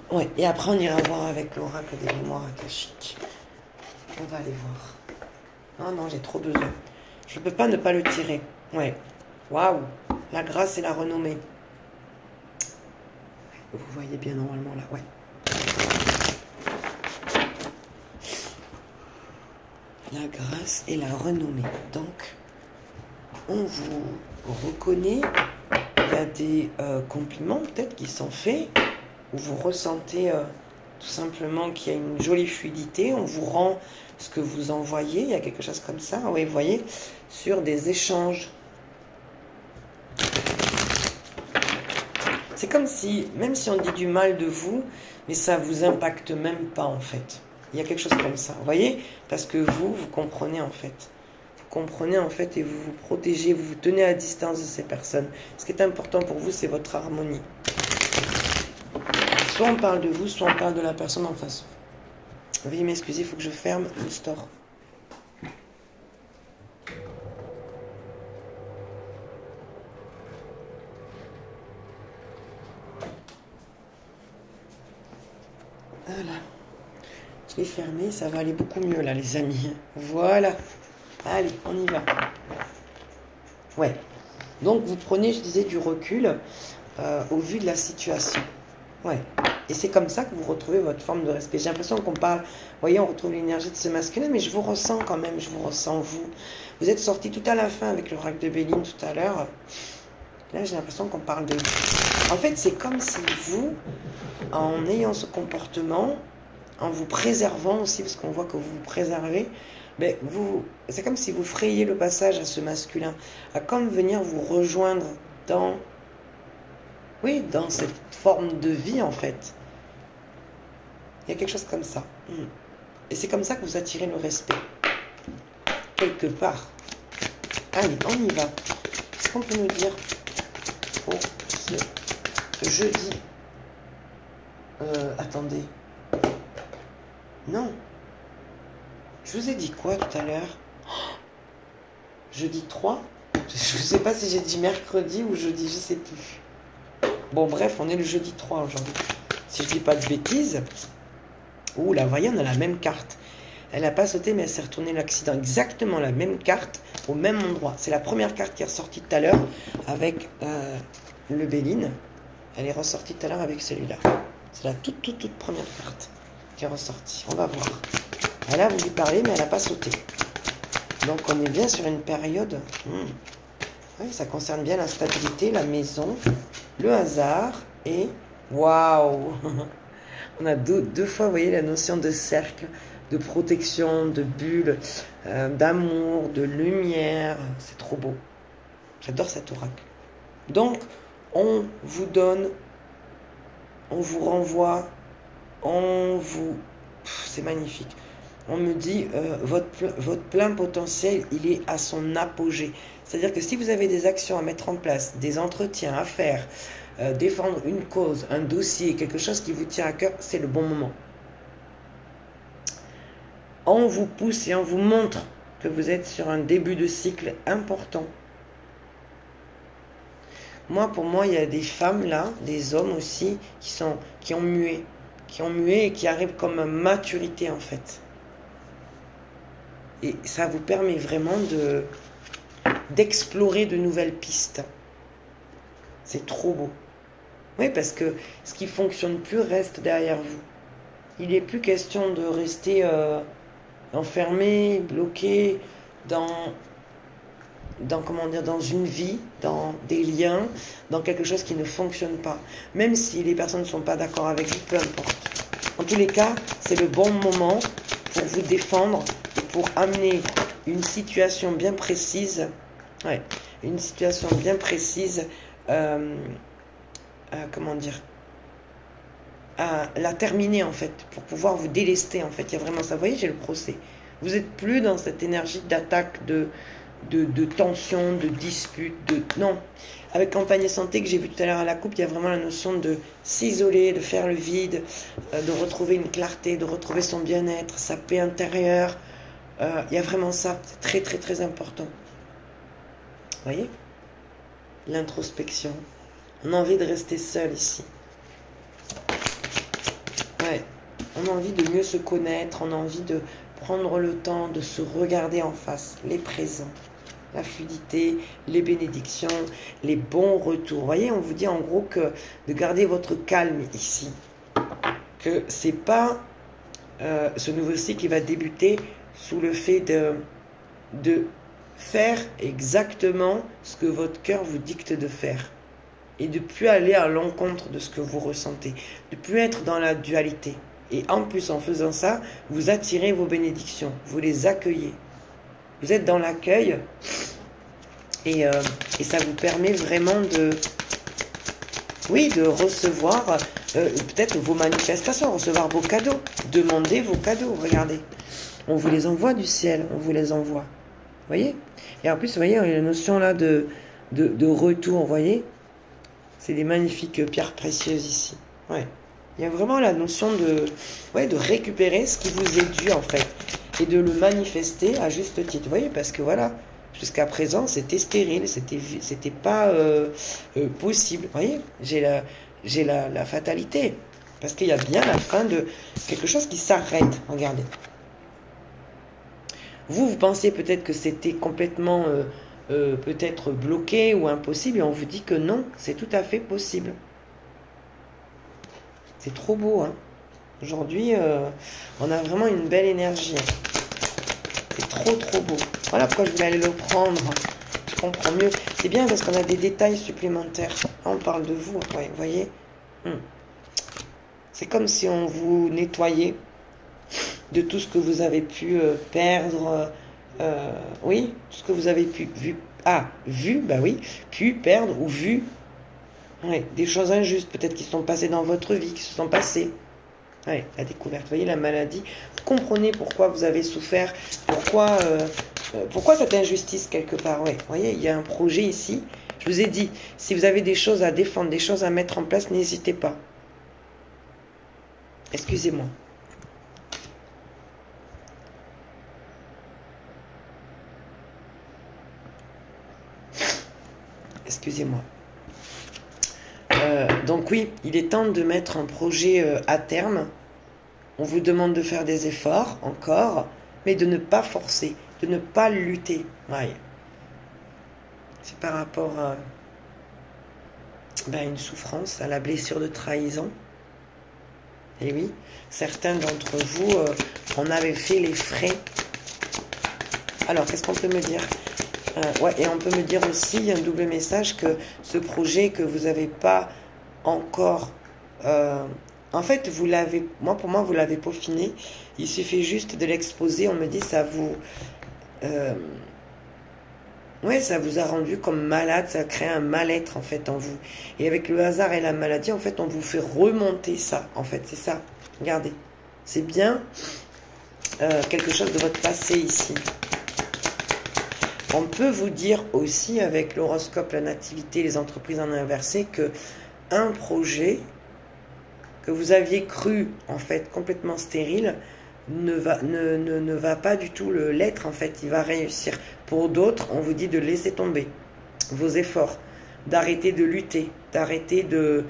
Ouais. Et après, on ira voir avec l'oracle des mémoires akashiques. On va aller voir. Non, j'ai trop besoin. Je ne peux pas ne pas le tirer. Ouais. Waouh. La grâce et la renommée. Vous voyez bien normalement là, ouais. La grâce et la renommée. Donc, on vous reconnaît. Il y a des compliments peut-être qui sont faits. Où vous ressentez tout simplement qu'il y a une jolie fluidité. On vous rend ce que vous envoyez. Il y a quelque chose comme ça. Oui, vous voyez, sur des échanges. C'est comme si, même si on dit du mal de vous, mais ça ne vous impacte même pas en fait. Il y a quelque chose comme ça, vous voyez? Parce que vous comprenez en fait. Vous comprenez en fait et vous vous protégez, vous vous tenez à distance de ces personnes. Ce qui est important pour vous, c'est votre harmonie. Soit on parle de vous, soit on parle de la personne en face. Veuillez m'excuser, il faut que je ferme le store. Voilà. Je l'ai fermé, ça va aller beaucoup mieux là les amis. Voilà. Allez, on y va. Ouais. Donc vous prenez, je disais, du recul au vu de la situation. Ouais. Et c'est comme ça que vous retrouvez votre forme de respect. J'ai l'impression qu'on parle, vous voyez, on retrouve l'énergie de ce masculin, mais je vous ressens quand même, je vous ressens vous. Vous êtes sorti tout à la fin avec l'oracle de Béline tout à l'heure. Là, j'ai l'impression qu'on parle de... En fait, c'est comme si vous, en ayant ce comportement, en vous préservant aussi, parce qu'on voit que vous vous préservez, mais c'est comme si vous frayiez le passage à ce masculin, à comme venir vous rejoindre dans cette forme de vie, en fait. Il y a quelque chose comme ça. Et c'est comme ça que vous attirez le respect. Quelque part. Allez, on y va. Qu'est-ce qu'on peut nous dire pour ce jeudi? Attendez. Non. Je vous ai dit quoi tout à l'heure? Jeudi 3? Je ne sais pas si j'ai dit mercredi ou jeudi, je ne sais plus. Bon, bref, on est le jeudi 3 aujourd'hui. Si je dis pas de bêtises. Ouh, là, voyez, on a la même carte. Elle n'a pas sauté, mais elle s'est retournée l'accident. Exactement la même carte, au même endroit. C'est la première carte qui est ressortie tout à l'heure avec le Béline. Elle est ressortie tout à l'heure avec celui-là. C'est la toute première carte qui est ressortie. On va voir. Elle a voulu parler, mais elle n'a pas sauté. Donc, on est bien sur une période... Oui, ça concerne bien la stabilité, la maison, le hasard et... Waouh! On a deux fois, vous voyez, la notion de cercle, de protection, de bulle, d'amour, de lumière. C'est trop beau. J'adore cet oracle. Donc, on vous donne, on vous renvoie, c'est magnifique. On me dit, votre plein potentiel, il est à son apogée. C'est-à-dire que si vous avez des actions à mettre en place, des entretiens à faire, défendre une cause, un dossier, quelque chose qui vous tient à cœur, c'est le bon moment. On vous pousse et on vous montre que vous êtes sur un début de cycle important. Pour moi, il y a des femmes là, des hommes aussi, qui ont mué et qui arrivent comme à maturité en fait. Et ça vous permet vraiment d'explorer de nouvelles pistes. C'est trop beau. Oui, parce que ce qui ne fonctionne plus reste derrière vous. Il n'est plus question de rester enfermé, bloqué dans une vie, dans des liens, dans quelque chose qui ne fonctionne pas. Même si les personnes ne sont pas d'accord avec vous, peu importe. En tous les cas, c'est le bon moment pour vous défendre et pour amener une situation bien précise. Ouais, une situation bien précise. À la terminer en fait, pour pouvoir vous délester en fait. Il y a vraiment ça. Vous voyez, j'ai le procès. Vous n'êtes plus dans cette énergie d'attaque, de tension, de dispute, non. Avec Campagne Santé que j'ai vu tout à l'heure à la coupe, il y a vraiment la notion de s'isoler, de faire le vide, de retrouver une clarté, de retrouver son bien-être, sa paix intérieure. Il y a vraiment ça. C'est très très très important. Vous voyez? L'introspection. On a envie de rester seul ici. Ouais. On a envie de mieux se connaître, on a envie de prendre le temps de se regarder en face, les présents, la fluidité, les bénédictions, les bons retours. Vous voyez, on vous dit en gros que de garder votre calme ici, que c'est pas ce nouveau cycle qui va débuter sous le fait de faire exactement ce que votre cœur vous dicte de faire et de plus aller à l'encontre de ce que vous ressentez, de plus être dans la dualité. Et en plus, en faisant ça, vous attirez vos bénédictions, vous les accueillez. Vous êtes dans l'accueil et ça vous permet vraiment de recevoir peut-être vos manifestations, recevoir vos cadeaux, demander vos cadeaux. Regardez, on vous les envoie du ciel, on vous les envoie. Vous voyez? Et en plus, vous voyez, il y a la notion là de retour, vous voyez? C'est des magnifiques pierres précieuses ici. Ouais. Il y a vraiment la notion de récupérer ce qui vous est dû en fait et de le manifester à juste titre. Vous voyez, parce que voilà, jusqu'à présent c'était stérile, c'était pas possible. Vous voyez, j'ai la fatalité parce qu'il y a bien la fin de quelque chose qui s'arrête. Regardez. Vous pensiez peut-être que c'était complètement peut-être bloqué ou impossible et on vous dit que non, c'est tout à fait possible. C'est trop beau, hein. Aujourd'hui, on a vraiment une belle énergie. C'est trop, trop beau. Voilà pourquoi je voulais aller le prendre. Je comprends mieux. C'est bien parce qu'on a des détails supplémentaires. Là, on parle de vous, ouais, vous voyez. C'est comme si on vous nettoyait de tout ce que vous avez pu perdre. Oui, tout ce que vous avez pu pu perdre ou vu. Ouais, des choses injustes peut-être qui sont passées dans votre vie, qui se sont passées. Ouais, la découverte, vous voyez la maladie. Vous comprenez pourquoi vous avez souffert, pourquoi cette injustice quelque part. Ouais, vous voyez, il y a un projet ici. Je vous ai dit, si vous avez des choses à défendre, des choses à mettre en place, n'hésitez pas. Excusez-moi. Excusez-moi. Donc oui, il est temps de mettre un projet à terme. On vous demande de faire des efforts encore, mais de ne pas forcer, de ne pas lutter. Ouais. C'est par rapport à une souffrance, à la blessure de trahison. Et oui, certains d'entre vous en avaient fait les frais. Alors, qu'est-ce qu'on peut me dire ? Et on peut me dire aussi, il y a un double message, que ce projet que vous n'avez pas encore En fait, vous l'avez, pour moi, vous l'avez peaufiné. Il suffit juste de l'exposer. On me dit, ça vous... ouais, ça vous a rendu comme malade, ça crée un mal-être en fait en vous. Et avec le hasard et la maladie, en fait, on vous fait remonter ça. En fait, c'est ça. Regardez. C'est bien quelque chose de votre passé ici. On peut vous dire aussi avec l'horoscope, la nativité, les entreprises en inversé que un projet que vous aviez cru en fait complètement stérile ne va pas du tout l'être en fait, il va réussir. Pour d'autres, on vous dit de laisser tomber vos efforts, d'arrêter de lutter, d'arrêter de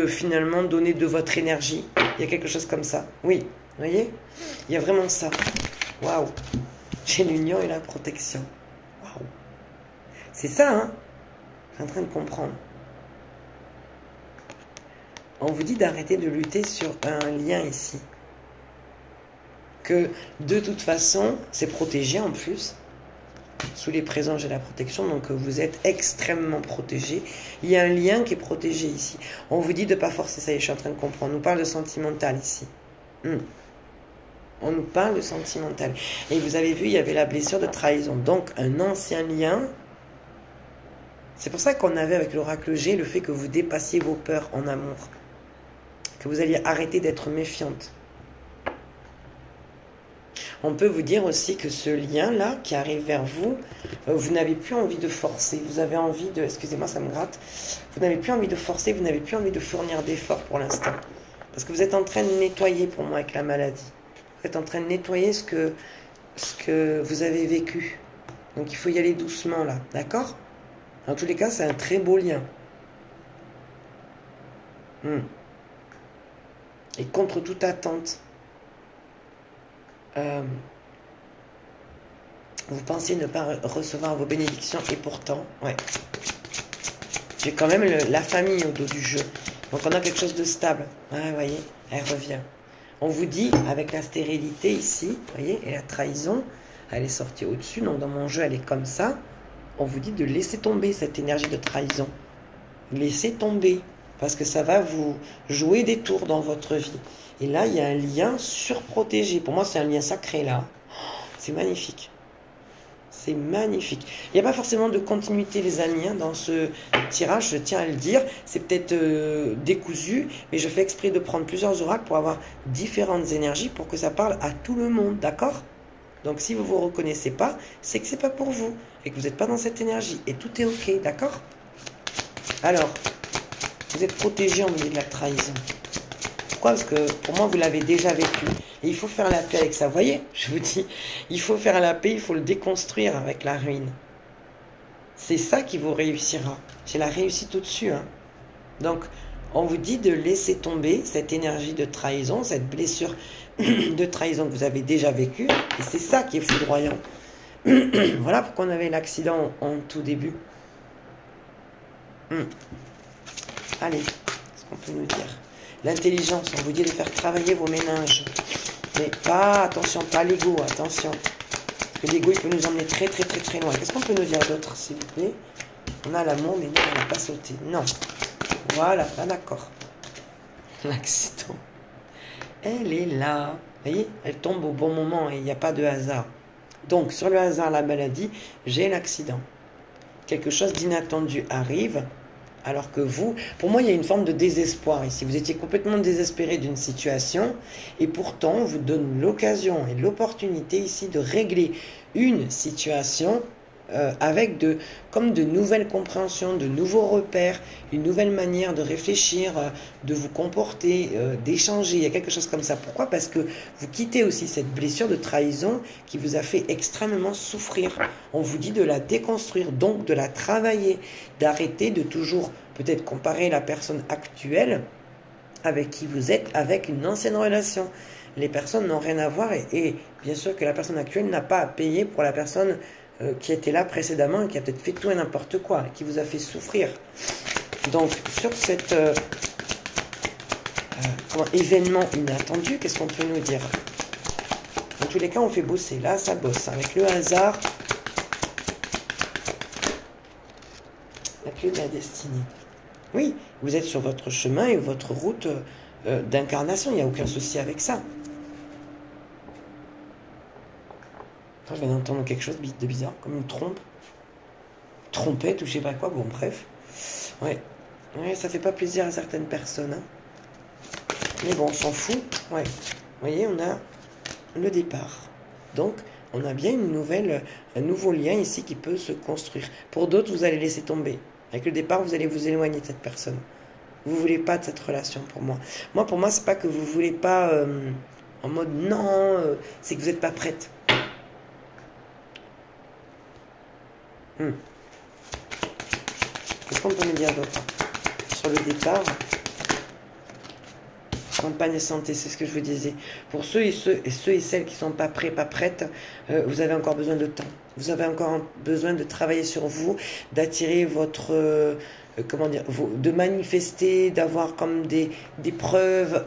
finalement donner de votre énergie. Il y a quelque chose comme ça. Oui, vous voyez, il y a vraiment ça. Waouh, j'ai l'union et la protection. Waouh, c'est ça, hein. Je suis en train de comprendre. On vous dit d'arrêter de lutter sur un lien ici. Que de toute façon, c'est protégé en plus. Sous les présents, j'ai la protection. Donc vous êtes extrêmement protégé. Il y a un lien qui est protégé ici. On vous dit de ne pas forcer. Ça y est, je suis en train de comprendre. On nous parle de sentimental ici. On nous parle de sentimental. Et vous avez vu, il y avait la blessure de trahison. Donc un ancien lien. C'est pour ça qu'on avait avec l'oracle G le fait que vous dépassiez vos peurs en amour. Que vous alliez arrêter d'être méfiante. On peut vous dire aussi que ce lien-là qui arrive vers vous, vous n'avez plus envie de forcer. Vous avez envie de... Excusez-moi, ça me gratte. Vous n'avez plus envie de forcer, vous n'avez plus envie de fournir d'efforts pour l'instant. Parce que vous êtes en train de nettoyer pour moi avec la maladie. Vous êtes en train de nettoyer ce que vous avez vécu. Donc il faut y aller doucement là, d'accord? En tous les cas, c'est un très beau lien. Et contre toute attente, vous pensiez ne pas recevoir vos bénédictions et pourtant, ouais. J'ai quand même la famille au dos du jeu. Donc on a quelque chose de stable. Ouais, vous voyez, elle revient. On vous dit, avec la stérilité ici, vous voyez, et la trahison, elle est sortie au-dessus. Donc dans mon jeu, elle est comme ça. On vous dit de laisser tomber cette énergie de trahison. Laissez tomber. Parce que ça va vous jouer des tours dans votre vie. Et là, il y a un lien surprotégé. Pour moi, c'est un lien sacré, là. C'est magnifique. C'est magnifique. Il n'y a pas forcément de continuité, les amis, hein, dans ce tirage, je tiens à le dire. C'est peut-être décousu, mais je fais exprès de prendre plusieurs oracles pour avoir différentes énergies pour que ça parle à tout le monde, d'accord? Donc, si vous ne vous reconnaissez pas, c'est que ce n'est pas pour vous et que vous n'êtes pas dans cette énergie. Et tout est OK, d'accord? Alors... Vous êtes protégé en milieu de la trahison. Pourquoi? Parce que pour moi, vous l'avez déjà vécu. Et il faut faire la paix avec ça. Vous voyez, je vous dis, il faut faire la paix, il faut le déconstruire avec la ruine. C'est ça qui vous réussira. J'ai la réussite au-dessus. Hein. Donc, on vous dit de laisser tomber cette énergie de trahison, cette blessure de trahison que vous avez déjà vécue. Et c'est ça qui est foudroyant. Voilà pourquoi on avait l'accident en tout début. Allez, ce qu'on peut nous dire. L'intelligence, on vous dit de faire travailler vos méninges. Mais pas, attention, pas l'ego, attention. Parce que l'ego, il peut nous emmener très, très, très, très loin. Qu'est-ce qu'on peut nous dire d'autre, s'il vous plaît? On a l'amour, mais nous, on n'a pas sauté. Non. Voilà, pas d'accord. L'accident. Elle est là. Vous voyez, elle tombe au bon moment et il n'y a pas de hasard. Donc, sur le hasard, la maladie, j'ai l'accident. Quelque chose d'inattendu arrive. Alors que vous, pour moi, il y a une forme de désespoir ici. Vous étiez complètement désespéré d'une situation et pourtant, on vous donne l'occasion et l'opportunité ici de régler une situation avec comme de nouvelles compréhensions, de nouveaux repères, une nouvelle manière de réfléchir, de vous comporter, d'échanger. Il y a quelque chose comme ça. Pourquoi? Parce que vous quittez aussi cette blessure de trahison qui vous a fait extrêmement souffrir. On vous dit de la déconstruire, donc de la travailler, d'arrêter de toujours peut-être comparer la personne actuelle avec qui vous êtes avec une ancienne relation. Les personnes n'ont rien à voir et bien sûr que la personne actuelle n'a pas à payer pour la personne qui était là précédemment et qui a peut-être fait tout et n'importe quoi, qui vous a fait souffrir. Donc, sur cet événement inattendu, qu'est-ce qu'on peut nous dire? Dans tous les cas, on fait bosser. Là, ça bosse. Avec le hasard, la clé de la destinée. Oui, vous êtes sur votre chemin et votre route d'incarnation. Il n'y a aucun souci avec ça. Attends, je viens d'entendre quelque chose de bizarre, comme une trompe. Trompette ou je sais pas quoi. Bon, bref. Ouais. Ouais, ça fait pas plaisir à certaines personnes. Hein. Mais bon, on s'en fout. Ouais. Vous voyez, on a le départ. Donc, on a bien un nouveau lien ici qui peut se construire. Pour d'autres, vous allez laisser tomber. Avec le départ, vous allez vous éloigner de cette personne. Vous ne voulez pas de cette relation pour moi. Pour moi, c'est pas que vous ne voulez pas en mode non, c'est que vous n'êtes pas prête. Qu'est-ce qu'on peut me dire d'autre sur le départ? Campagne et santé, c'est ce que je vous disais. Pour ceux et celles qui ne sont pas prêts, pas prêtes, vous avez encore besoin de temps. Vous avez encore besoin de travailler sur vous, d'attirer votre... comment dire, de manifester, d'avoir comme des preuves,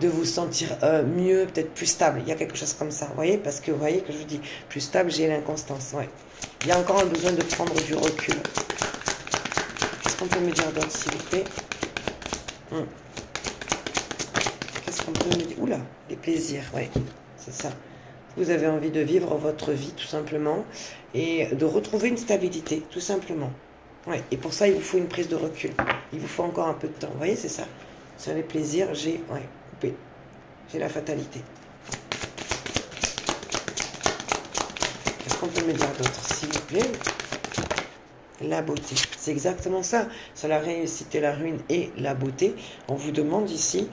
de vous sentir mieux, peut-être plus stable. Il y a quelque chose comme ça, vous voyez? Parce que vous voyez que je vous dis, plus stable, j'ai l'inconstance. Ouais. Il y a encore un besoin de prendre du recul. Qu'est-ce qu'on peut me dire d'autre, s'il vous plaît? Qu'est-ce qu'on peut me dire? Oula, les plaisirs, ouais, c'est ça. Vous avez envie de vivre votre vie, tout simplement, et de retrouver une stabilité, tout simplement. Ouais, et pour ça, il vous faut une prise de recul. Il vous faut encore un peu de temps. Vous voyez, c'est ça. Sur les plaisirs, j'ai coupé. J'ai la fatalité. Qu'est-ce qu'on peut me dire d'autre, s'il vous plaît? La beauté. C'est exactement ça. Sur la réussite et la ruine et la beauté, on vous demande ici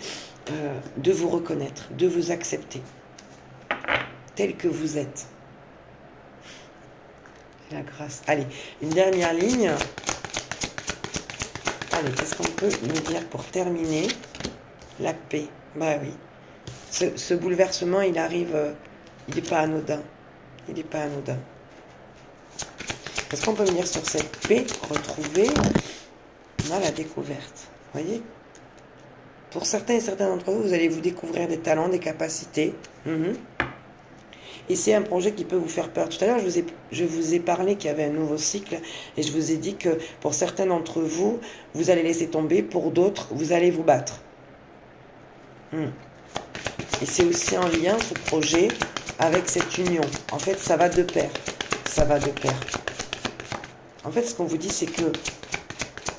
de vous reconnaître, de vous accepter tel que vous êtes. La grâce. Allez, une dernière ligne. Allez, qu'est-ce qu'on peut nous dire pour terminer? La paix. Bah oui. Ce bouleversement, il arrive, il n'est pas anodin. Il n'est pas anodin. Qu'est-ce qu'on peut me dire sur cette paix retrouvée? On a la découverte. Vous voyez? Pour certains et certains d'entre vous, vous allez vous découvrir des talents, des capacités. Et c'est un projet qui peut vous faire peur. Tout à l'heure, je vous ai parlé qu'il y avait un nouveau cycle et je vous ai dit que pour certains d'entre vous, vous allez laisser tomber. Pour d'autres, vous allez vous battre. Et c'est aussi en lien, ce projet, avec cette union. En fait, ça va de pair. Ça va de pair. En fait, ce qu'on vous dit, c'est que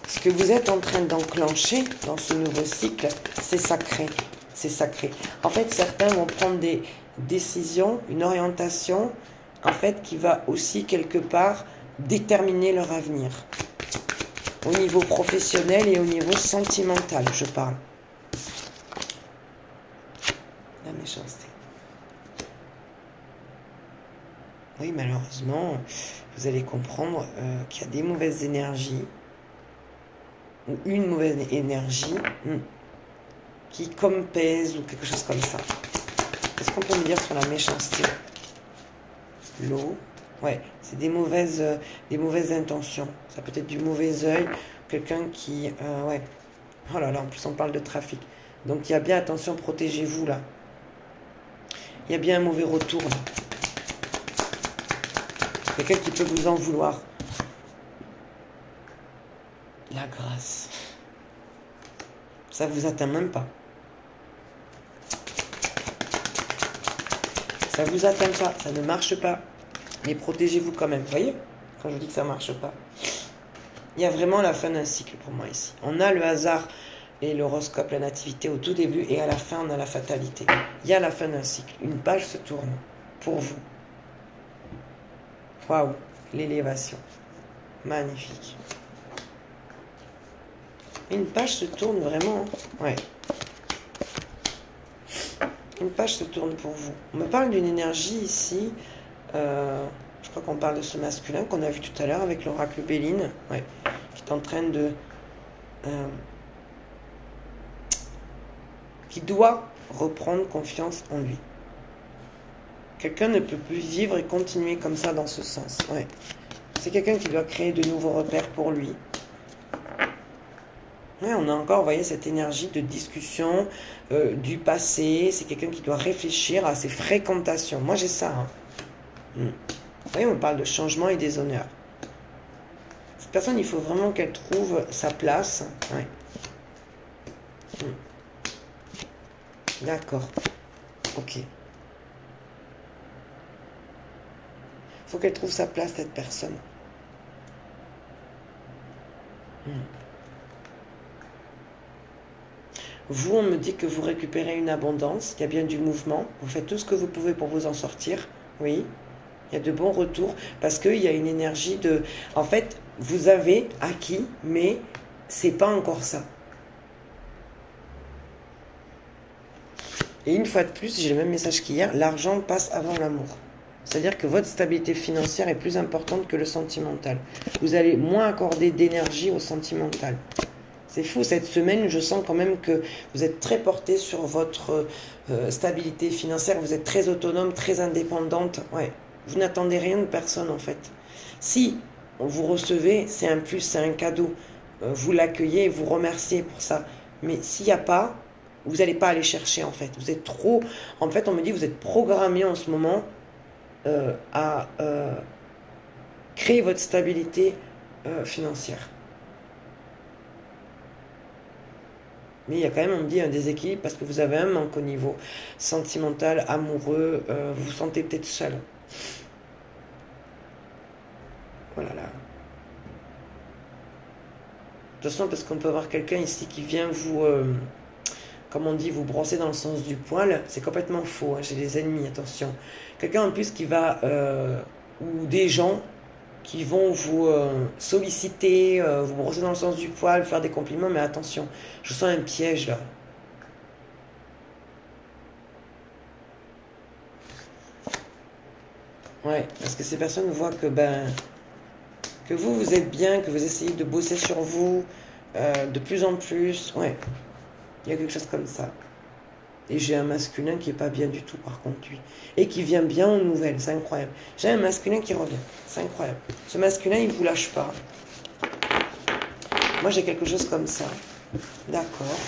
ce que vous êtes en train d'enclencher dans ce nouveau cycle, c'est sacré. C'est sacré. En fait, certains vont prendre des décisions, une orientation, en fait, qui va aussi, quelque part, déterminer leur avenir. Au niveau professionnel et au niveau sentimental, je parle. La méchanceté. Oui, malheureusement, vous allez comprendre qu'il y a des mauvaises énergies, ou une mauvaise énergie, qui comme pèse, ou quelque chose comme ça. Qu'est-ce qu'on peut me dire sur la méchanceté? L'eau. Ouais, c'est des mauvaises intentions. Ça peut être du mauvais œil. Quelqu'un qui... ouais. Oh là là, en plus on parle de trafic. Donc il y a bien, attention, protégez-vous là. Il y a bien un mauvais retour là. Quelqu'un qui peut vous en vouloir. La grâce. Ça vous atteint même pas. Ça vous atteint pas, ça ne marche pas. Mais protégez-vous quand même, vous voyez? Quand je dis que ça marche pas. Il y a vraiment la fin d'un cycle pour moi ici. On a le hasard et l'horoscope, la nativité au tout début, et à la fin, on a la fatalité. Il y a la fin d'un cycle. Une page se tourne pour vous. Waouh, l'élévation. Magnifique. Une page se tourne vraiment. Ouais. Une page se tourne pour vous. On me parle d'une énergie ici. Je crois qu'on parle de ce masculin qu'on a vu tout à l'heure avec l'oracle Béline. Ouais. Qui est en train de... qui doit reprendre confiance en lui. Quelqu'un ne peut plus vivre et continuer comme ça dans ce sens. Ouais. C'est quelqu'un qui doit créer de nouveaux repères pour lui. Ouais, on a encore, vous voyez, cette énergie de discussion du passé. C'est quelqu'un qui doit réfléchir à ses fréquentations. Moi, j'ai ça. Hein. Vous voyez, on parle de changement et des honneurs. personne, il faut vraiment qu'elle trouve sa place. Ouais. D'accord. Ok. Il faut qu'elle trouve sa place, cette personne. Vous, on me dit que vous récupérez une abondance, qu'il y a bien du mouvement. Vous faites tout ce que vous pouvez pour vous en sortir. Oui. Il y a de bons retours parce qu'il y a une énergie de... En fait, vous avez acquis, mais c'est pas encore ça. Et une fois de plus, j'ai le même message qu'hier, l'argent passe avant l'amour. C'est-à-dire que votre stabilité financière est plus importante que le sentimental. Vous allez moins accorder d'énergie au sentimental. C'est fou, cette semaine, je sens quand même que vous êtes très porté sur votre stabilité financière. Vous êtes très autonome, très indépendante. Ouais. Vous n'attendez rien de personne, en fait. Si vous recevez, c'est un plus, c'est un cadeau. Vous l'accueillez et vous remerciez pour ça. Mais s'il n'y a pas, vous n'allez pas aller chercher, en fait. Vous êtes trop... En fait, on me dit que vous êtes programmé en ce moment à créer votre stabilité financière. Mais il y a quand même, on me dit, un déséquilibre parce que vous avez un manque au niveau sentimental, amoureux, vous vous sentez peut-être seul. Voilà là. De toute façon, parce qu'on peut avoir quelqu'un ici qui vient vous, comme on dit, vous brosser dans le sens du poil, c'est complètement faux, hein, j'ai des ennemis, attention. Quelqu'un en plus qui va, ou des gens qui vont vous solliciter, vous brosser dans le sens du poil, faire des compliments, mais attention, je sens un piège là. Ouais, parce que ces personnes voient que que vous êtes bien, que vous essayez de bosser sur vous de plus en plus. Ouais, il y a quelque chose comme ça. Et j'ai un masculin qui est pas bien du tout par contre lui. Et qui vient bien aux nouvelles, c'est incroyable. J'ai un masculin qui revient, c'est incroyable. Ce masculin, il vous lâche pas. Moi, j'ai quelque chose comme ça. D'accord.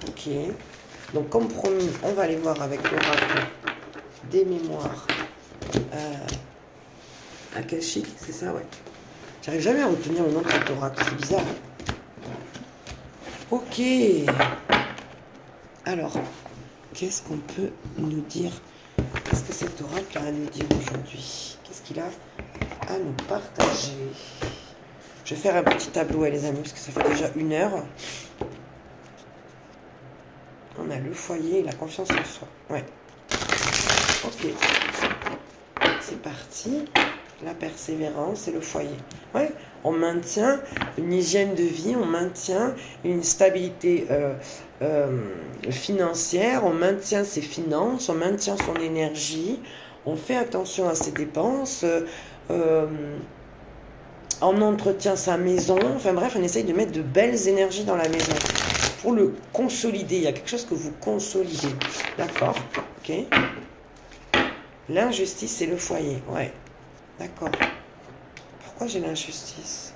Ok. Donc, comme promis, on va aller voir avec l'oracle des mémoires. Akashique, c'est ça, ouais. J'arrive jamais à retenir le nom de cet oracle, c'est bizarre. Ok. Alors, qu'est-ce qu'on peut nous dire? Qu'est-ce que cet oracle a à nous dire aujourd'hui? Qu'est-ce qu'il a à nous partager? Je vais faire un petit tableau, les amis, parce que ça fait déjà 1 heure. On a le foyer et la confiance en soi. Ouais. Ok. C'est parti. La persévérance et le foyer. Ouais. On maintient une hygiène de vie, on maintient une stabilité financière, on maintient ses finances, on maintient son énergie, on fait attention à ses dépenses, on entretient sa maison, enfin bref, on essaye de mettre de belles énergies dans la maison pour le consolider. Il y a quelque chose que vous consolidez. D'accord, ok. L'injustice et le foyer, ouais, d'accord. Pourquoi j'ai l'injustice?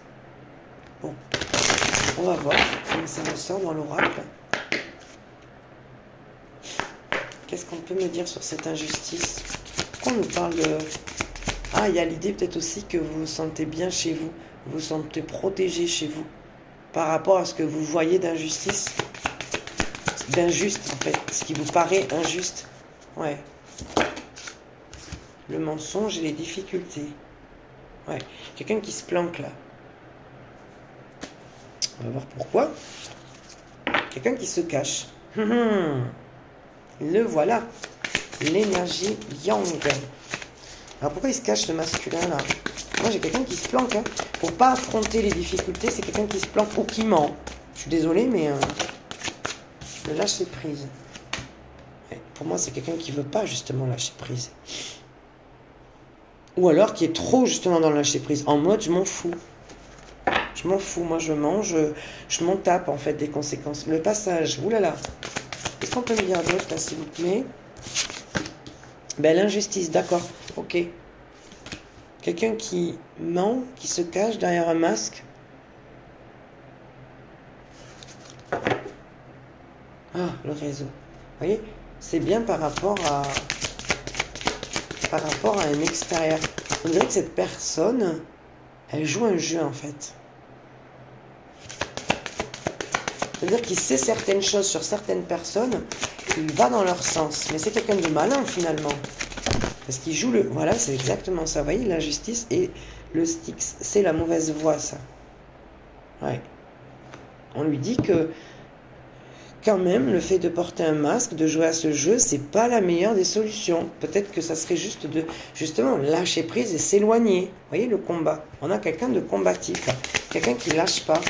Bon, on va voir comment ça ressort dans l'oracle. Qu'est-ce qu'on peut me dire sur cette injustice? Pourquoi on nous parle de... Ah, il y a l'idée peut-être aussi que vous vous sentez bien chez vous. Vous vous sentez protégé chez vous. Par rapport à ce que vous voyez d'injustice. D'injuste, en fait. Ce qui vous paraît injuste. Ouais. Le mensonge et les difficultés. Ouais. Quelqu'un qui se planque là. On va voir pourquoi. Quelqu'un qui se cache. Le voilà. L'énergie yang. Alors pourquoi il se cache, ce masculin là? Moi j'ai quelqu'un qui se planque. Hein. Pour pas affronter les difficultés, c'est quelqu'un qui se planque ou qui ment. Je suis désolée, mais le lâcher prise. Ouais, pour moi, c'est quelqu'un qui veut pas justement lâcher prise. Ou alors qui est trop justement dans le lâcher prise. En mode, je m'en fous. Je m'en fous. Moi, je mange, je m'en tape en fait des conséquences. Le passage, oulala. Qu'est-ce qu'on peut me dire d'autre là, s'il vous plaît? Ben, l'injustice, d'accord. Ok. Quelqu'un qui ment, qui se cache derrière un masque. Ah, le réseau. Vous voyez, c'est bien par rapport à un extérieur. On dirait que cette personne Elle joue un jeu, en fait. C'est-à-dire qu'il sait certaines choses sur certaines personnes, il va dans leur sens. Mais c'est quelqu'un de malin, finalement. Parce qu'il joue le... Voilà, c'est exactement ça. Vous voyez, l'injustice et le Styx. C'est la mauvaise voie, ça. Ouais. On lui dit que, quand même, le fait de porter un masque, de jouer à ce jeu, c'est pas la meilleure des solutions. Peut-être que ça serait juste de, justement, lâcher prise et s'éloigner. Vous voyez, le combat. On a quelqu'un de combatif. Quelqu'un qui lâche pas.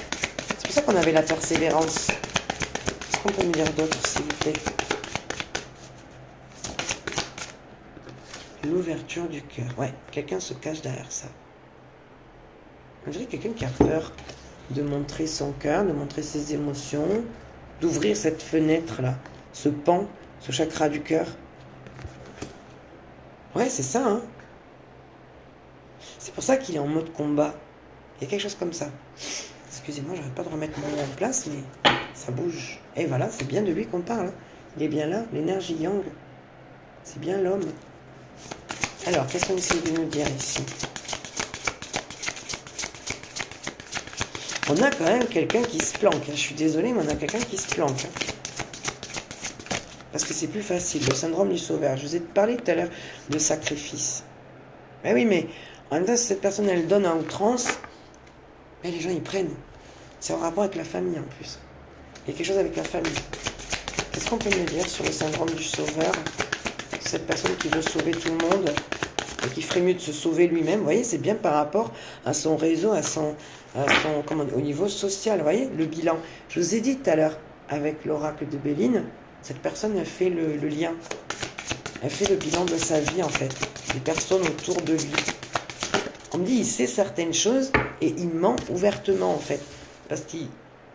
C'est pour ça qu'on avait la persévérance. Qu'est-ce qu'on peut me dire d'autre, s'il vous plaît? L'ouverture du cœur. Ouais, quelqu'un se cache derrière ça. On dirait quelqu'un qui a peur de montrer son cœur, de montrer ses émotions, d'ouvrir cette fenêtre-là, ce pan, ce chakra du cœur. Ouais, c'est ça, hein. C'est pour ça qu'il est en mode combat. Il y a quelque chose comme ça. Excusez-moi, j'arrête pas de remettre mon nez en place, mais ça bouge. Et voilà, c'est bien de lui qu'on parle. Il est bien là, l'énergie yang. C'est bien l'homme. Alors, qu'est-ce qu'on essaie de nous dire ici? On a quand même quelqu'un qui se planque. Je suis désolée, mais on a quelqu'un qui se planque. Parce que c'est plus facile. Le syndrome du sauveur. Je vous ai parlé tout à l'heure de sacrifice. Mais oui, mais en même temps, si cette personne, elle donne à outrance, mais les gens, ils prennent. C'est en rapport avec la famille, en plus. Il y a quelque chose avec la famille. Qu'est-ce qu'on peut me dire sur le syndrome du sauveur? Cette personne qui veut sauver tout le monde et qui ferait mieux de se sauver lui-même. Vous voyez, c'est bien par rapport à son réseau, à son au niveau social. Vous voyez, le bilan. Je vous ai dit tout à l'heure, avec l'oracle de Béline, cette personne a fait le lien. Elle fait le bilan de sa vie, en fait. Des personnes autour de lui. On me dit, il sait certaines choses et il ment ouvertement, en fait. Parce qu'il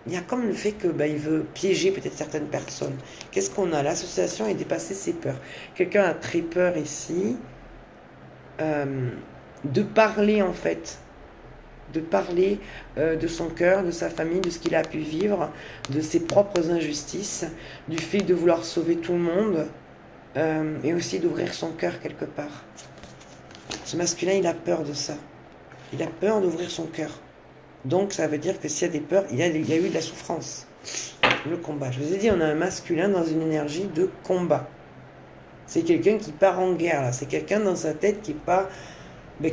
y a comme le fait que il veut piéger peut-être certaines personnes. Qu'est-ce qu'on a? L'association est dépassée ses peurs. Quelqu'un a très peur ici de parler, en fait. De parler de son cœur, de sa famille, de ce qu'il a pu vivre, de ses propres injustices, du fait de vouloir sauver tout le monde, et aussi d'ouvrir son cœur quelque part. Ce masculin, il a peur de ça. Il a peur d'ouvrir son cœur. Donc, ça veut dire que s'il y a des peurs, il y a eu de la souffrance. Le combat. Je vous ai dit, on a un masculin dans une énergie de combat. C'est quelqu'un qui part en guerre, là. C'est quelqu'un dans sa tête qui est pas...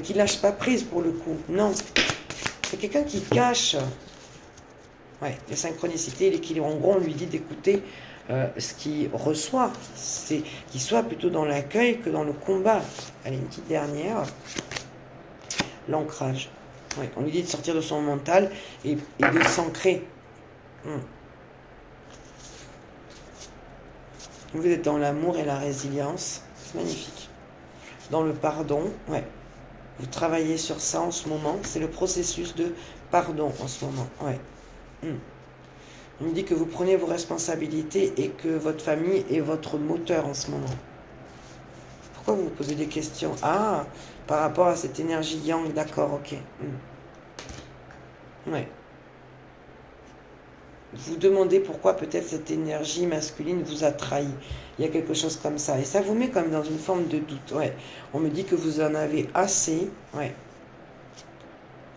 qui lâche pas prise, pour le coup. Non. C'est quelqu'un qui cache... Ouais, les synchronicités, l'équilibre. En gros, on lui dit d'écouter ce qu'il reçoit. C'est qu'il soit plutôt dans l'accueil que dans le combat. Allez, une petite dernière. L'ancrage. Ouais, on lui dit de sortir de son mental et de s'ancrer. Vous êtes dans l'amour et la résilience. C'est magnifique. Dans le pardon. Ouais. Vous travaillez sur ça en ce moment. C'est le processus de pardon en ce moment. Ouais. On me dit que vous prenez vos responsabilités et que votre famille est votre moteur en ce moment. Pourquoi vous vous posez des questions? Ah, par rapport à cette énergie yang, d'accord, ok. Ouais. Vous demandez pourquoi peut-être cette énergie masculine vous a trahi. Il y a quelque chose comme ça. Et ça vous met quand même dans une forme de doute. Ouais. On me dit que vous en avez assez. Ouais.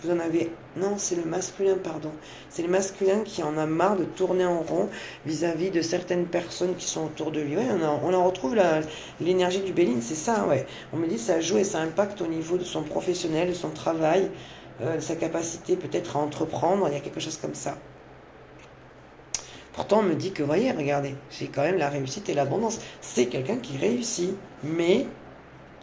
Vous en avez... Non, c'est le masculin, pardon. C'est le masculin qui en a marre de tourner en rond vis-à-vis de certaines personnes qui sont autour de lui. Ouais, on en retrouve l'énergie du Béline, c'est ça, ouais. On me dit que ça joue et ça impacte au niveau de son professionnel, de son travail, de sa capacité peut-être à entreprendre. Il y a quelque chose comme ça. Pourtant, on me dit que, voyez, regardez, j'ai quand même la réussite et l'abondance. C'est quelqu'un qui réussit, mais...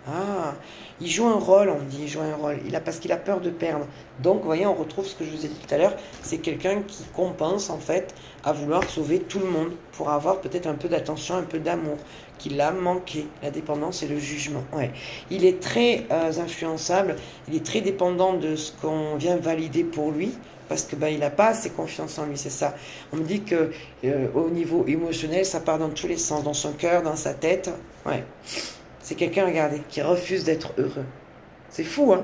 Ah, il joue un rôle, on me dit, il joue un rôle. Parce qu'il a peur de perdre. Donc, vous voyez, on retrouve ce que je vous ai dit tout à l'heure. C'est quelqu'un qui compense, en fait, à vouloir sauver tout le monde pour avoir peut-être un peu d'attention, un peu d'amour, qu'il a manqué. La dépendance et le jugement. Ouais. Il est très influençable. Il est très dépendant de ce qu'on vient valider pour lui. Parce que il n'a pas assez confiance en lui, c'est ça. On me dit que au niveau émotionnel, ça part dans tous les sens, dans son cœur, dans sa tête. Ouais. C'est quelqu'un, regardez, qui refuse d'être heureux. C'est fou, hein?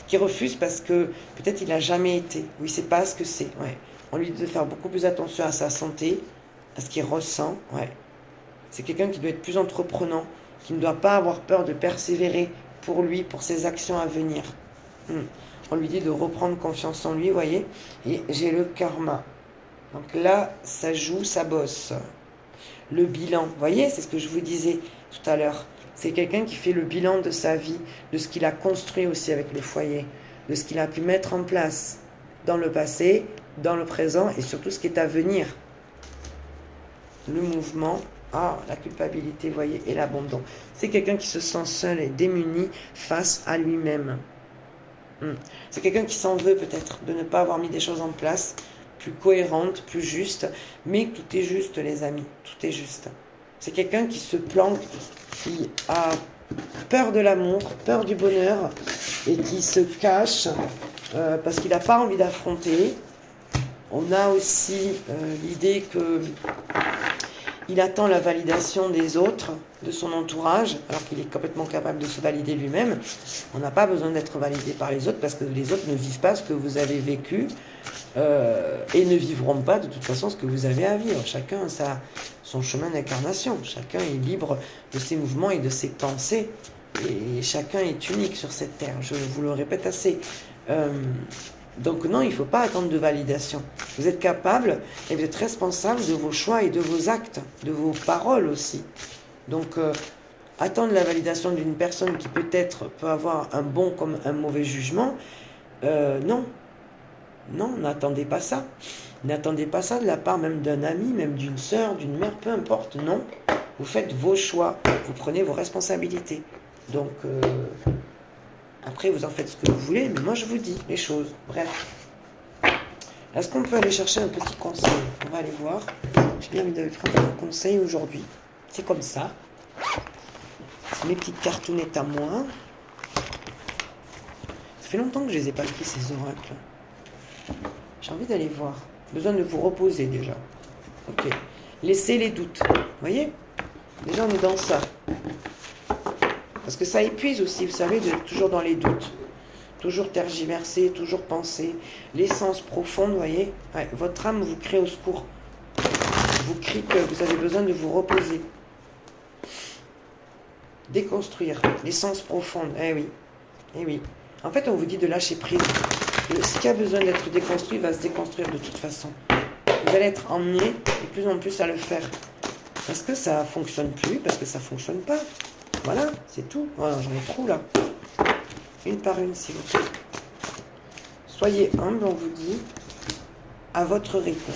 Qui refuse parce que peut-être il n'a jamais été, ou il ne sait pas ce que c'est. Ouais. On lui dit de faire beaucoup plus attention à sa santé, à ce qu'il ressent. Ouais. C'est quelqu'un qui doit être plus entreprenant, qui ne doit pas avoir peur de persévérer pour lui, pour ses actions à venir. On lui dit de reprendre confiance en lui, vous voyez. Et j'ai le karma. Donc là, ça joue, ça bosse. Le bilan, vous voyez, c'est ce que je vous disais tout à l'heure. C'est quelqu'un qui fait le bilan de sa vie, de ce qu'il a construit aussi avec le foyer, de ce qu'il a pu mettre en place dans le passé, dans le présent et surtout ce qui est à venir. Le mouvement, la culpabilité, vous voyez, et l'abandon. C'est quelqu'un qui se sent seul et démuni face à lui-même. C'est quelqu'un qui s'en veut peut-être de ne pas avoir mis des choses en place plus cohérentes, plus justes, mais tout est juste les amis, tout est juste. C'est quelqu'un qui se planque, qui a peur de l'amour, peur du bonheur et qui se cache parce qu'il n'a pas envie d'affronter. On a aussi l'idée que il attend la validation des autres, de son entourage, alors qu'il est complètement capable de se valider lui-même. On n'a pas besoin d'être validé par les autres parce que les autres ne vivent pas ce que vous avez vécu et ne vivront pas de toute façon ce que vous avez à vivre. Chacun a son chemin d'incarnation. Chacun est libre de ses mouvements et de ses pensées. Et chacun est unique sur cette terre. Je vous le répète assez. Donc non, il ne faut pas attendre de validation. Vous êtes capable et vous êtes responsable de vos choix et de vos actes, de vos paroles aussi. Donc attendre la validation d'une personne qui peut-être peut avoir un bon comme un mauvais jugement, non. Non, n'attendez pas ça. N'attendez pas ça de la part même d'un ami, même d'une sœur, d'une mère, peu importe. Non, vous faites vos choix, vous prenez vos responsabilités. Donc... après, vous en faites ce que vous voulez, mais moi, je vous dis les choses. Bref. Est-ce qu'on peut aller chercher un petit conseil? On va aller voir. J'ai bien envie de prendre un conseil aujourd'hui. C'est comme ça. C'est mes petites cartounettes à moi. Ça fait longtemps que je les ai pas pris, ces oracles. J'ai envie d'aller voir. Besoin de vous reposer, déjà. Ok. Laissez les doutes. Vous voyez? Déjà, on est dans ça. Parce que ça épuise aussi, vous savez, d'être toujours dans les doutes. Toujours tergiverser, toujours penser. L'essence profonde, vous voyez, votre âme vous crie au secours. Vous crie que vous avez besoin de vous reposer. Déconstruire. L'essence profonde, eh oui. Eh oui. En fait, on vous dit de lâcher prise. Ce qui a besoin d'être déconstruit va se déconstruire de toute façon. Vous allez être emmené de plus en plus à le faire. Parce que ça ne fonctionne plus, parce que ça ne fonctionne pas. Voilà, c'est tout. Voilà, j'en ai trop là. Une par une, s'il vous plaît. Soyez humble, on vous dit, à votre rythme.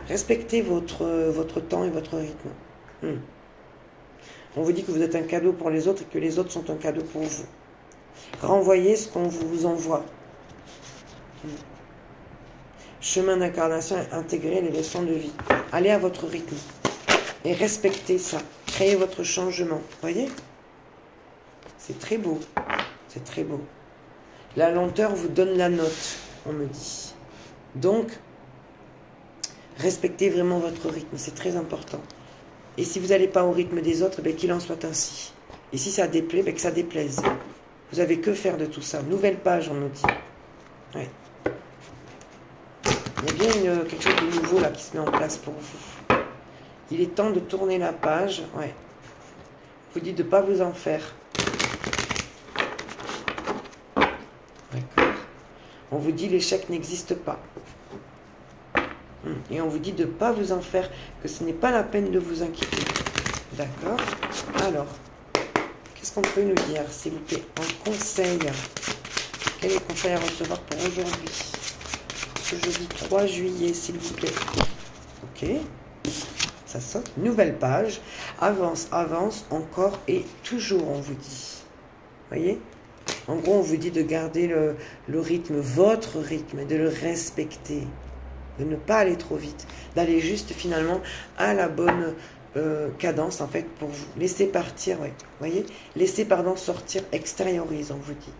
Respectez votre temps et votre rythme. On vous dit que vous êtes un cadeau pour les autres et que les autres sont un cadeau pour vous. Renvoyez ce qu'on vous envoie. Chemin d'incarnation, intégrer les leçons de vie. Allez à votre rythme. Et respectez ça. Créez votre changement. Vous voyez? C'est très beau. C'est très beau. La lenteur vous donne la note, on me dit. Donc, respectez vraiment votre rythme. C'est très important. Et si vous n'allez pas au rythme des autres, qu'il en soit ainsi. Et si ça déplaît, que ça déplaise. Vous avez que faire de tout ça. Nouvelle page, on me dit. Ouais. Il y a bien quelque chose de nouveau là qui se met en place pour vous. Il est temps de tourner la page. Ouais. Je vous dis de ne pas vous en faire. D'accord. On vous dit l'échec n'existe pas. Et on vous dit de ne pas vous en faire, que ce n'est pas la peine de vous inquiéter. D'accord. Alors, qu'est-ce qu'on peut nous dire, s'il vous plaît, en conseil? Quel est le conseil à recevoir pour aujourd'hui? Ce jeudi 3 juillet, s'il vous plaît. Ok. Ça saute. Nouvelle page. Avance, avance, encore et toujours, on vous dit. Voyez? En gros, on vous dit de garder le rythme, votre rythme, de le respecter. De ne pas aller trop vite. D'aller juste, finalement, à la bonne cadence, en fait, pour vous. Laissez partir, ouais. Voyez? Laissez, sortir, extériorise, on vous dit.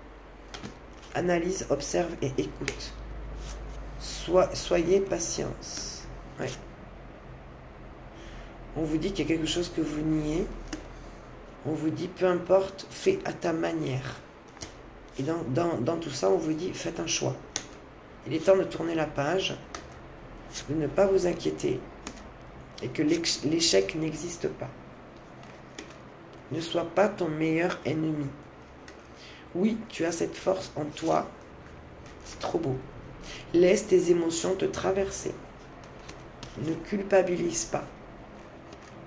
Analyse, observe et écoute. Soyez patience. Ouais. On vous dit qu'il y a quelque chose que vous niez. On vous dit, peu importe, fais à ta manière. Et dans tout ça, on vous dit, faites un choix. Il est temps de tourner la page, de ne pas vous inquiéter, et que l'échec n'existe pas. Ne sois pas ton meilleur ennemi. Oui, tu as cette force en toi, C'est trop beau. Laisse tes émotions te traverser. Ne culpabilise pas.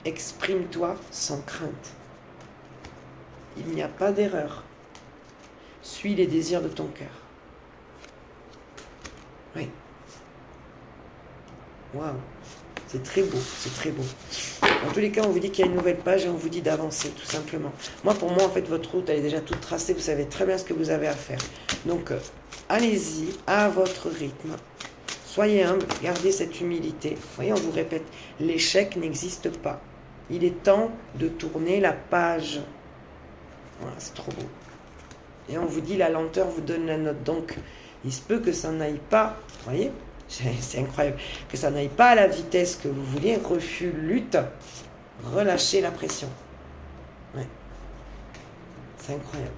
Exprime-toi sans crainte. Il n'y a pas d'erreur. Suis les désirs de ton cœur. Oui. Waouh. C'est très beau, c'est très beau. En tous les cas, on vous dit qu'il y a une nouvelle page et on vous dit d'avancer, tout simplement. Moi, pour moi, en fait, votre route, elle est déjà toute tracée. Vous savez très bien ce que vous avez à faire. Donc, allez-y, à votre rythme. Soyez humble, gardez cette humilité. Vous voyez, on vous répète, l'échec n'existe pas. Il est temps de tourner la page. Voilà, c'est trop beau. Et on vous dit, la lenteur vous donne la note. Donc, il se peut que ça n'aille pas, vous voyez, c'est incroyable, que ça n'aille pas à la vitesse que vous vouliez. Refus, lutte, relâchez la pression. Ouais. C'est incroyable.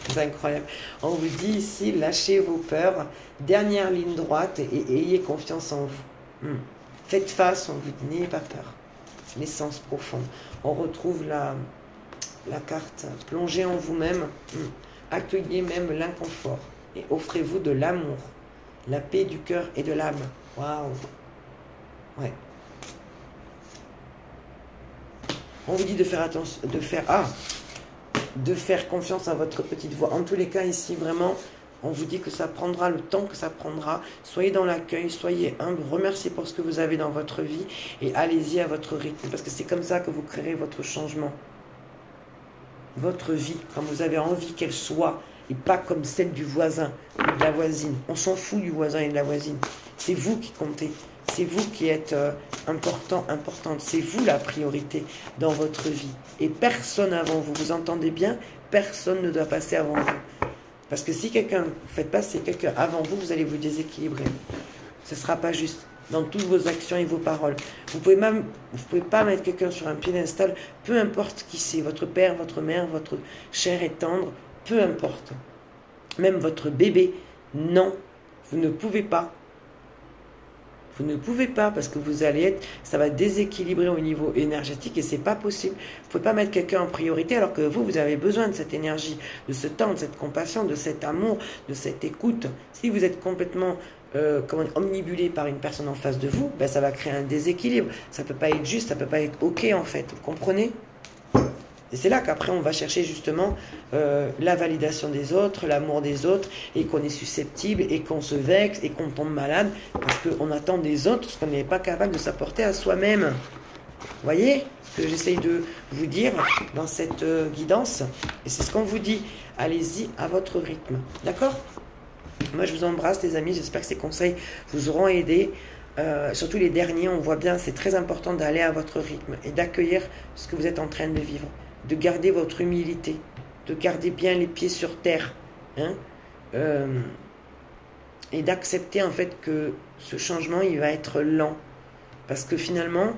C'est incroyable. On vous dit ici, lâchez vos peurs, dernière ligne droite et ayez confiance en vous. Faites face, on vous dit, n'ayez pas peur. L'essence profonde. On retrouve la carte, plongez en vous-même, accueillez même l'inconfort et offrez-vous de l'amour, la paix du cœur et de l'âme. Waouh. Ouais. On vous dit de faire attention, de faire confiance à votre petite voix. En tous les cas, ici, vraiment, on vous dit que ça prendra le temps que ça prendra. Soyez dans l'accueil, soyez humble, remerciez pour ce que vous avez dans votre vie et allez-y à votre rythme, parce que c'est comme ça que vous créez votre changement. Votre vie, comme vous avez envie qu'elle soit, et pas comme celle du voisin ou de la voisine. On s'en fout du voisin et de la voisine. C'est vous qui comptez. C'est vous qui êtes importante. C'est vous la priorité dans votre vie. Et personne avant vous. Vous entendez bien? Personne ne doit passer avant vous. Parce que si quelqu'un, vous faites passer quelqu'un avant vous, vous allez vous déséquilibrer. Ce ne sera pas juste dans toutes vos actions et vos paroles. Vous pouvez pas mettre quelqu'un sur un piédestal, peu importe qui c'est, votre père, votre mère, votre chair et tendre, peu importe. Même votre bébé, non, vous ne pouvez pas. Vous ne pouvez pas parce que vous allez être, ça va déséquilibrer au niveau énergétique et c'est pas possible. Vous ne pouvez pas mettre quelqu'un en priorité alors que vous avez besoin de cette énergie, de ce temps, de cette compassion, de cet amour, de cette écoute. Si vous êtes complètement omnibulé par une personne en face de vous, ben ça va créer un déséquilibre. Ça ne peut pas être juste, ça ne peut pas être OK en fait. Vous comprenez? Et c'est là qu'après on va chercher justement la validation des autres, l'amour des autres, et qu'on est susceptible, et qu'on se vexe, et qu'on tombe malade, parce qu'on attend des autres ce qu'on n'est pas capable de s'apporter à soi-même. Vous voyez ce que j'essaye de vous dire dans cette guidance? Et c'est ce qu'on vous dit. Allez-y à votre rythme. D'accord? Moi je vous embrasse les amis, j'espère que ces conseils vous auront aidé. Surtout les derniers, on voit bien, c'est très important d'aller à votre rythme et d'accueillir ce que vous êtes en train de vivre. De garder votre humilité, de garder bien les pieds sur terre, hein, et d'accepter en fait que ce changement il va être lent, parce que finalement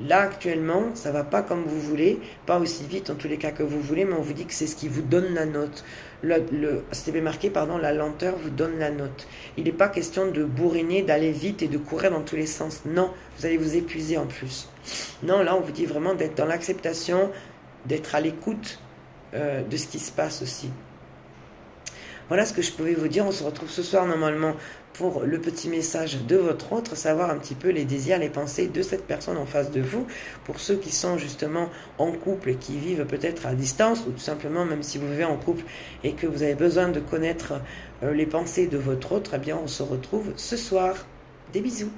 là actuellement ça va pas comme vous voulez, pas aussi vite en tous les cas que vous voulez, mais on vous dit que c'est ce qui vous donne la note. C'était marqué, pardon, la lenteur vous donne la note. Il n'est pas question de bourriner, d'aller vite et de courir dans tous les sens. Non, vous allez vous épuiser en plus. Non, là on vous dit vraiment d'être dans l'acceptation, d'être à l'écoute de ce qui se passe aussi. Voilà ce que je pouvais vous dire. On se retrouve ce soir normalement pour le petit message de votre autre, savoir un petit peu les désirs, les pensées de cette personne en face de vous. Pour ceux qui sont justement en couple et qui vivent peut-être à distance, ou tout simplement même si vous vivez en couple et que vous avez besoin de connaître les pensées de votre autre, eh bien on se retrouve ce soir. Des bisous.